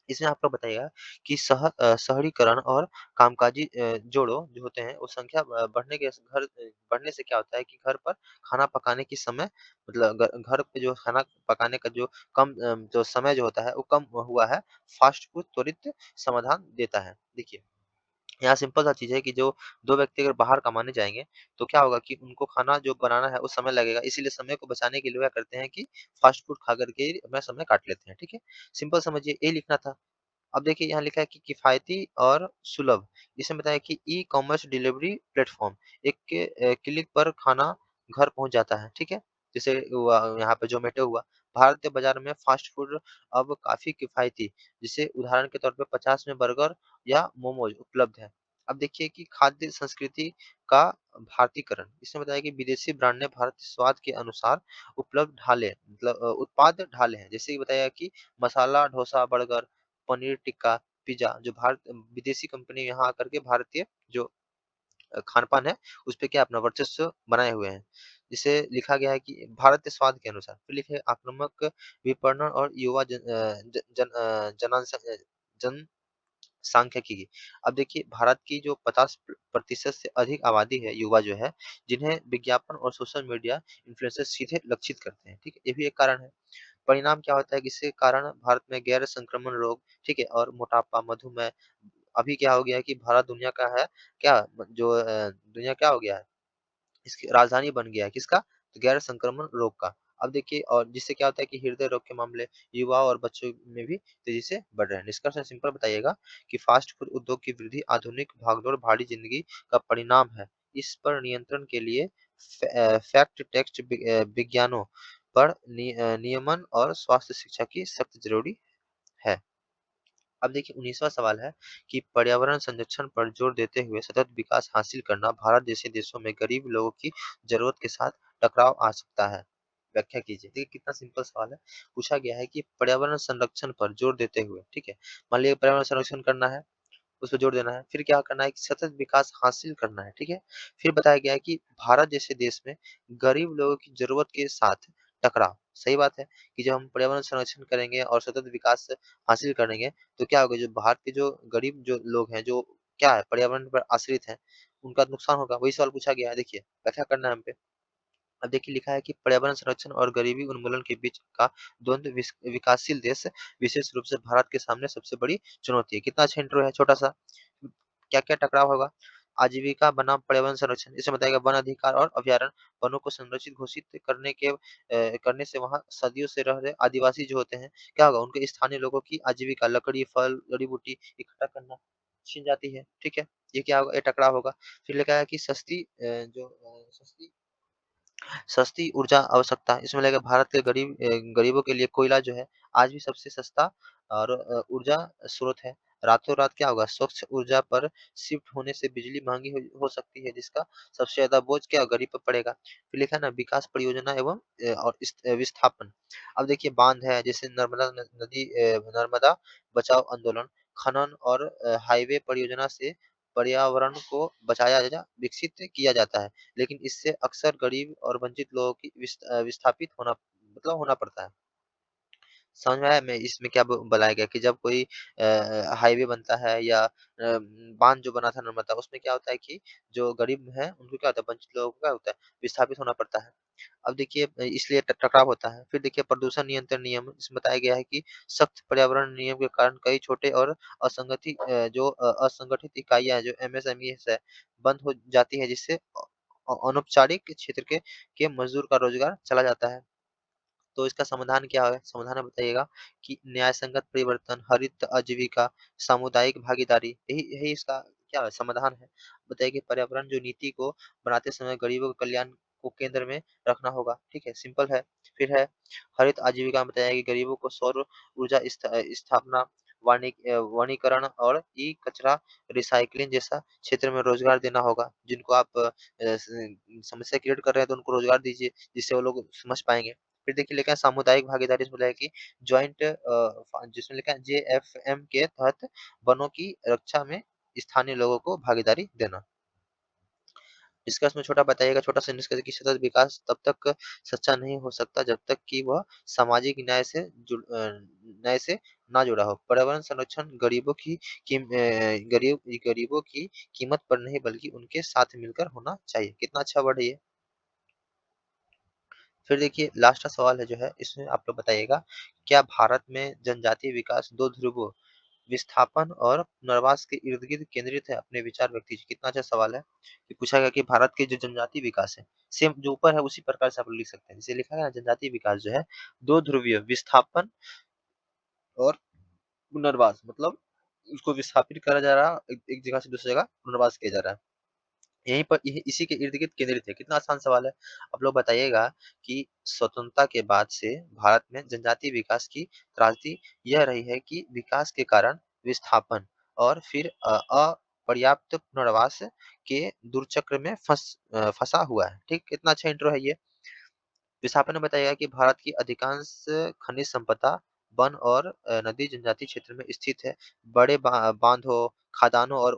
इसमें आप लोग बताइएगा कि शहरीकरण और कामकाजी जो होते हैं, वो संख्या बढ़ने से क्या होता है कि घर पर खाना पकाने की समय, मतलब घर पे जो खाना पकाने का जो जो समय जो होता है, वो कम हुआ है। फास्ट फूड त्वरित समाधान देता है। देखिए, यहाँ सिंपल सा चीज़ है कि जो 2 व्यक्ति अगर बाहर कमाने जाएँगे, तो क्या होगा कि उनको खाना जो बनाना है, वो समय लगेगा। इसीलिए समय को बचाने के लिए क्या करते हैं कि फास्ट फूड खा कर के अपना समय काट लेते हैं, ठीक है? सिंपल समझिए, यही लिखना था। अब देखिए, यहाँ लिखा है कि किफ़ायती और सुलभ। इसमें बताया कि ई-कॉमर्स डिलीवरी प्लेटफ़ॉर्म, एक क्लिक पर खाना घर पहुँच जाता है, ठीक है? जैसे हुआ यहाँ पे ज़ोमैटो हुआ। भारतीय बाज़ार में फ़ास्ट फ़ूड अब काफ़ी किफ़ायती, जैसे उदाहरण के तौर पे 50 में बर्गर या मोमोज़ उपलब्ध है। अब देखिए कि खाद्य संस्कृति का भारतीकरण, इसमें बताया कि विदेशी ब्रांड ने भारतीय स्वाद के अनुसार उपलब्ध ढाले मतलब उत्पाद ढाले हैं। जैसे कि बताया कि मसाला डोसा, बर्गर, पनीर टिक्का, पिज़्ज़ा जो भारत विदेशी कंपनी यहाँ आकर के भारतीय जो खान-पान है, उसपे क्या अपना वर्चस्व बनाए हुए हैं। जिसे लिखा गया है कि भारतीय स्वाद के अनुसार। फिर लिखे आक्रामक विपणन और युवा जनसांख्यिकी। अब देखिए भारत की जो 50% से अधिक आबादी है, युवा जो है, जिन्हें विज्ञापन और सोशल मीडिया इन्फ्लुएंसर सीधे लक्षित करते हैं, ठीक है? ये भी एक कारण है। परिणाम क्या होता है कि इसके कारण भारत में गैर संक्रमण रोग, ठीक है? और मोटापा, मधुमेह अभी क्या हो गया है कि भारत दुनिया का है क्या जो दुनिया क्या हो गया है? इसकी राजधानी बन गया है किसका? तो गैर संक्रमण रोग का। अब देखिए और जिससे क्या होता है कि हृदय रोग के मामले युवा और बच्चों में भी तेजी से बढ़ रहे हैं। निष्कर्ष में सिंपल बताइएगा कि फास्ट फूड उद्योग की वृद्धि आधुनिक भागदौड़ भारी जिंदगी का परिणाम है। इस पर नियंत्रण के लिए फैक्ट टेक्स्ट विज्ञानों पर नियमन और स्वास्थ्य शिक्षा की सख्त जरूरी है। अब देखिए 19वां सवाल है कि पर्यावरण संरक्षण पर जोर देते हुए सतत विकास हासिल करना भारत जैसे देशों में गरीब लोगों की जरूरत के साथ टकराव आ सकता है। व्याख्या कीजिए। देखिए कितना सिंपल सवाल है। पूछा गया है कि पर्यावरण संरक्षण पर जोर देते हुए, ठीक है? मान लीजिए पर्यावरण संरक्षण करना है, उस पे जोर देना है। फिर क्या करना है कि सतत विकास हासिल करना है, ठीक है? फिर बताया गया है कि भारत जैसे देश में गरीब लोगों की ज़रूरत के साथ टकराव। सही बात है कि जब हम पर्यावरण संरक्षण करेंगे और सतत विकास हासिल करेंगे, तो क्या होगा जो भारत के जो गरीब जो लोग हैं, जो क्या है पर्यावरण पर आश्रित हैं, उनका नुकसान होगा। वही सवाल पूछा गया है देखिए, व्याख्या करना है हम पे। अब देखिए लिखा है कि पर्यावरण संरक्षण और गरीबी उन्मूलन के बीच का द्वंद्व विकासशील देश विशेष रूप से भारत के सामने सबसे बड़ी चुनौती है। कितना अच्छा इंट्रो है छोटा सा। क्या क्या टकराव होगा? आजीविका बनाम पर्यावरण संरक्षण, इसमें बताएगा वन अधिकार और अभयारण्य वनों को संरक्षित घोषित करने से वहाँ सदियों से रह रहे आदिवासी जो होते हैं, क्या होगा उनके स्थानीय लोगों की आजीविका लकड़ी फल जड़ी बूटी इकट्ठा करना छिन जाती है, ठीक है? ये क्या होगा? ये टकराव होगा। फिर लिखा है कि सस्ती सस्ती ऊर्जा आवश्यकता, इसमें लगेगा भारत के गरीबों के लिए कोयला जो है आज भी सबसे सस्ता और ऊर्जा स्रोत है। रातों-रात क्या होगा स्वच्छ ऊर्जा पर शिफ्ट होने से बिजली महँगी हो सकती है जिसका सबसे ज़्यादा बोझ क्या गरीब पर पड़ेगा। फिर लिखा है ना विकास परियोजना एवं और विस्थापन। अब देखिए बाँध है जैसे नर्मदा बचाओ आंदोलन, खनन और हाईवे परियोजना से पर्यावरण को बचाया जा विकसित किया जाता है। लेकिन इससे अक्सर गरीब और वंचित लोगों की विस्थापित होना मतलब होना पड़ता है। समझ में आया मैं इसमें क्या बताया गया कि जब कोई हाईवे बनता है या बाँध जो बना था नर्मदा उसमें क्या होता है कि जो गरीब हैं उनको क्या होता है वंचित लोगों को क्या होता है विस्थापित होना पड़ता है। अब देखिए इसलिए टकराव होता है। फिर देखिए प्रदूषण नियंत्रण नियम इसमें बताया गया है कि सख्त पर्यावरण नियम के कारण कई छोटे और असंगठित इकाइयाँ जो एमएसएमईज़ है बंद हो जाती है जिससे अनौपचारिक क्षेत्र के मज़दूर का रोज़गार चला जाता है। तो इसका समाधान क्या है? समाधान बताइएगा कि न्यायसंगत परिवर्तन, हरित आजीविका, सामुदायिक भागीदारी यही यही इसका क्या है समाधान है। बताइए कि पर्यावरण जो नीति को बनाते समय गरीबों के कल्याण को केंद्र में रखना होगा, ठीक है? सिंपल है। फिर है हरित आजीविका में बताया कि गरीबों को सौर ऊर्जा स्थापना, वनीकरण और ई-कचरा रिसाइक्लिंग जैसा क्षेत्र में रोजगार देना होगा। जिनको आप समस्या क्रिएट कर रहे हैं तो उनको रोजगार दीजिए, जिससे वो लोग समझ पाएँगे। फिर देखिए लिखा है सामुदायिक भागीदारी इसमें लिखा है कि जिसमें लिखा है जेएफएम के तहत वनों की रक्षा में स्थानीय लोगों को भागीदारी देना। निष्कर्ष में छोटा बताइएगा छोटा सा निष्कर्ष कि सतत विकास तब तक सच्चा नहीं हो सकता जब तक कि वह सामाजिक न्याय से ना जुड़ा हो। पर्यावरण संरक्षण गरीबों की कीमत पर नहीं बल्कि उनके साथ मिलकर होना चाहिए। कितना अच्छा वर्ड है ये। फिर देखिए लास्ट का सवाल है जो है इसमें आप लोग बताइएगा क्या भारत में जनजातीय विकास दो ध्रुवों विस्थापन और पुनर्वास के इर्द गिर्द केंद्रित है? अपने विचार व्यक्त कीजिए। कितना अच्छा सवाल है कि पूछा गया कि भारत के जो जनजातीय विकास है सेम जो ऊपर है उसी प्रकार से आप लोग लिख सकते हैं। जैसे लिखा है ना जनजातीय विकास जो है दो ध्रुवीय विस्थापन और पुनर्वास मतलब उसको विस्थापित करा जा रहा है एक जगह से दूसरी जगह पुनर्वास किया जा रहा है। यहीं पर इसी के इर्द गिर्द केंद्रित है। कितना आसान सवाल है। आप लोग बताइएगा कि स्वतंत्रता के बाद से भारत में जनजातीय विकास की त्रासदी यह रही है कि विकास के कारण विस्थापन और फिर पर्याप्त पुनर्वास के दुर्चक्र में फंसा हुआ है। ठीक, कितना अच्छा इंट्रो है ये। विस्थापन ने बताया कि भारत की अधिकांश खनिज संपदा वन और नदी जनजातीय क्षेत्र में स्थित है। बड़े बांधों, खदानों और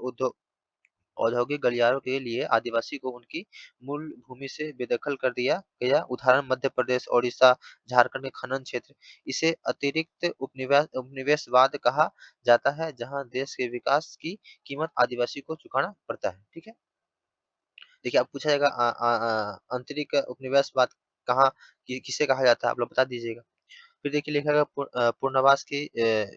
औद्योगिक गलियारों के लिए आदिवासी को उनकी मूल भूमि से बेदखल कर दिया गया। उदाहरण मध्य प्रदेश, ओडिशा, झारखंड के खनन क्षेत्र। इसे अतिरिक्त उपनिवेशवाद कहा जाता है, जहां देश के विकास की कीमत आदिवासी को चुकाना पड़ता है। ठीक है। देखिए, अब पूछा जाएगा आंतरिक उपनिवेशवाद कहाँ किसे कहा जाता है, आप लोग बता दीजिएगा। फिर देखिए लिखा है पुनर्वास की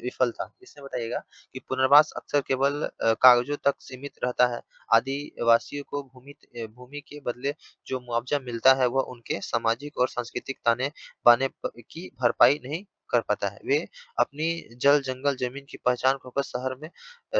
विफलता। इसमें बताइएगा कि पुनर्वास अक्सर केवल कागजों तक सीमित रहता है। आदिवासियों को भूमि के बदले जो मुआवजा मिलता है वह उनके सामाजिक और सांस्कृतिक ताने बाने की भरपाई नहीं कर पाता है। वे अपनी जल जंगल जमीन की पहचान खोकर शहर में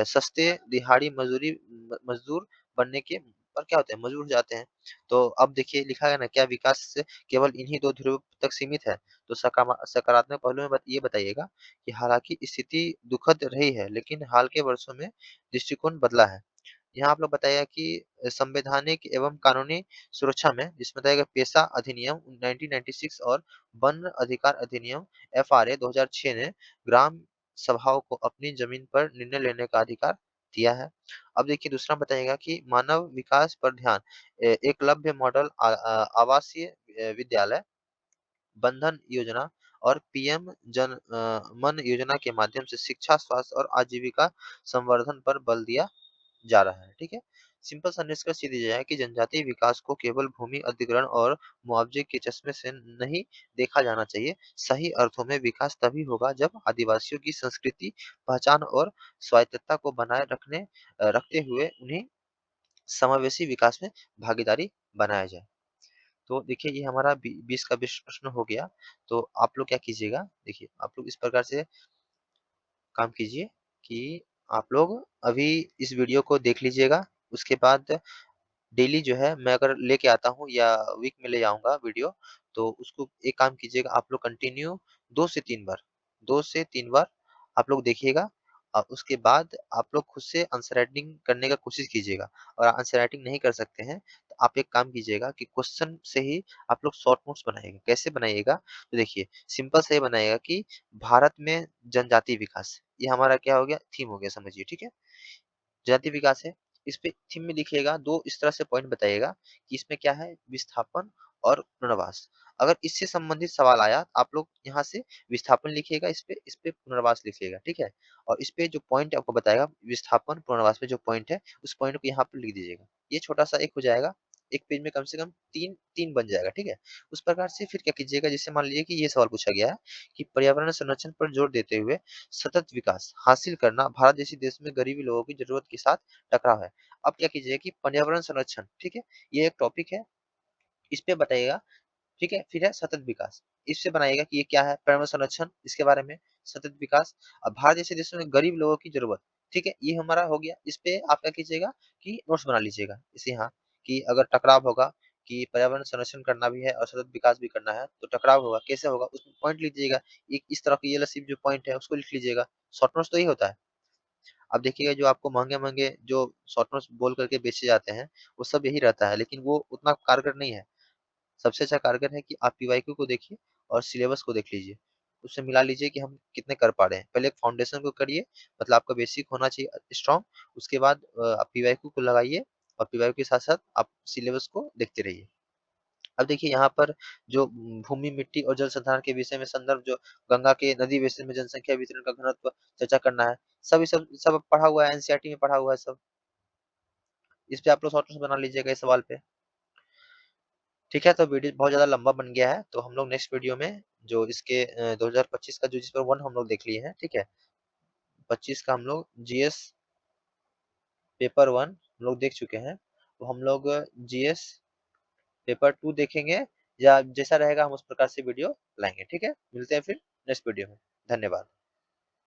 सस्ते दिहाड़ी मजदूर बनने के पर क्या होते हैं, मजबूर हो जाते हैं। तो अब देखिए लिखा है ना, क्या विकास केवल इन्हीं दो ध्रुव तक सीमित है? तो सकारात्मक पहलू में ये बताइएगा कि हालांकि स्थिति दुखद रही है, लेकिन हाल के वर्षों में दृष्टिकोण बदला है। यहाँ आप लोग बताइएगा कि संवैधानिक एवं कानूनी सुरक्षा में, जिसमें बताइएगा पेशा अधिनियम 1996 और वन अधिकार अधिनियम FRA 2006 ने ग्राम सभाओं को अपनी जमीन पर निर्णय लेने का अधिकार दिया है। अब देखिए दूसरा बताइएगा कि मानव विकास पर ध्यान, एकलव्य मॉडल आवासीय विद्यालय, बंधन योजना और पीएम मन योजना के माध्यम से शिक्षा, स्वास्थ्य और आजीविका संवर्धन पर बल दिया जा रहा है। ठीक है। सिंपल सा निष्कर्ष ये दिया जाए कि जनजातीय विकास को केवल भूमि अधिग्रहण और मुआवजे के चश्मे से नहीं देखा जाना चाहिए। सही अर्थों में विकास तभी होगा जब आदिवासियों की संस्कृति, पहचान और स्वायत्तता को बनाए रखते हुए उन्हें समावेशी विकास में भागीदारी बनाया जाए। तो देखिए ये हमारा 20 का 20 प्रश्न हो गया। तो आप लोग क्या कीजिएगा, देखिए आप लोग इस प्रकार से काम कीजिए कि आप लोग अभी इस वीडियो को देख लीजिएगा। उसके बाद डेली जो है मैं अगर लेके आता हूँ या वीक में ले जाऊंगा वीडियो, तो उसको एक काम कीजिएगा, आप लोग कंटिन्यू 2 से 3 बार, 2 से 3 बार आप लोग देखिएगा। और उसके बाद आप लोग खुद से आंसर राइटिंग करने का कोशिश कीजिएगा। और आंसर राइटिंग नहीं कर सकते हैं तो आप एक काम कीजिएगा कि क्वेश्चन से ही आप लोग शॉर्ट नोट्स बनाइएगा। कैसे बनाइएगा, तो देखिए सिंपल से बनाइएगा कि भारत में जनजाति विकास, ये हमारा क्या हो गया, थीम हो गया, समझिए। ठीक है। जाति विकास है, इस पे थीम में लिखिएगा, दो इस तरह से पॉइंट बताइएगा कि इसमें क्या है, विस्थापन और पुनर्वास। अगर इससे संबंधित सवाल आया आप लोग यहाँ से विस्थापन लिखिएगा, इस पे पुनर्वास लिखिएगा। ठीक है। और इस पे जो पॉइंट आपको बताएगा विस्थापन पुनर्वास पे जो पॉइंट है, उस पॉइंट को यहाँ पे लिख दीजिएगा। ये छोटा सा एक हो जाएगा, एक पेज में कम से कम तीन तीन बन जाएगा। ठीक है। उस प्रकार से फिर क्या कीजिएगा, जैसे मान लीजिए कि ये सवाल पूछा गया है कि पर्यावरण संरक्षण पर जोर देते हुए सतत विकास हासिल करना भारत जैसे देश में गरीबी लोगों की जरूरत के साथ टकराव है। अब क्या कीजिए कि पर्यावरण संरक्षण, ठीक है, ये एक टॉपिक है, इस पे बताइएगा। ठीक है। फिर है सतत विकास, इससे बनाइएगा कि ये क्या है, पर्यावरण संरक्षण, इसके बारे में सतत विकास। अब भारत जैसे देशों में गरीब लोगों की जरूरत, ठीक है, ये हमारा हो गया। इस पे आप क्या कीजिएगा कि नोट्स बना लीजिएगा इसे, यहाँ कि अगर टकराव होगा कि पर्यावरण संरक्षण करना भी है और सतत विकास भी करना है तो टकराव होगा, कैसे होगा, उसमें पॉइंट लिख दीजिएगा। एक इस तरह की ये वाला जो पॉइंट है उसको लिख लीजिएगा। शॉर्ट नोट्स तो यही होता है। अब देखिएगा जो आपको महंगे-महंगे जो शॉर्ट नोट्स बोल करके बेचे जाते हैं, वो सब यही रहता है, लेकिन वो उतना कारगर नहीं है। सबसे अच्छा कारगर है कि आप पीवाईक्यू को देखिए और सिलेबस को देख लीजिए। उससे मिला लीजिए कि हम कितने कर पा रहे हैं। पहले एक फाउंडेशन को करिए, मतलब आपका बेसिक होना चाहिए स्ट्रॉन्ग। उसके बाद आप पीवाईक्यू को लगाइए और पीवाईक्यू के साथ-साथ आप सिलेबस को देखते रहिए। अब देखिए यहाँ पर जो भूमि, मिट्टी और जल संधारण के विषय में संदर्भ, जो गंगा के नदी बेसिन में जनसंख्या वितरण का घनत्व चर्चा करना है। सब पढ़ा हुआ है, एनसीईआरटी में पढ़ा हुआ है सब। इस पे आप लोग शॉर्ट नोट्स बना लीजिएगा इस सवाल पे। ठीक है। तो वीडियो बहुत ज्यादा लंबा बन गया है, तो हम लोग नेक्स्ट वीडियो में जो इसके 2025 का जो जिस पर 1 हम लोग देख लिए हैं, ठीक है, 25 का हम लोग जीएस पेपर 1 हम लोग देख चुके हैं। तो हम लोग जीएस पेपर 2 देखेंगे, या जैसा रहेगा हम उस प्रकार से वीडियो लाएंगे। ठीक है। मिलते हैं फिर नेक्स्ट वीडियो में। धन्यवाद।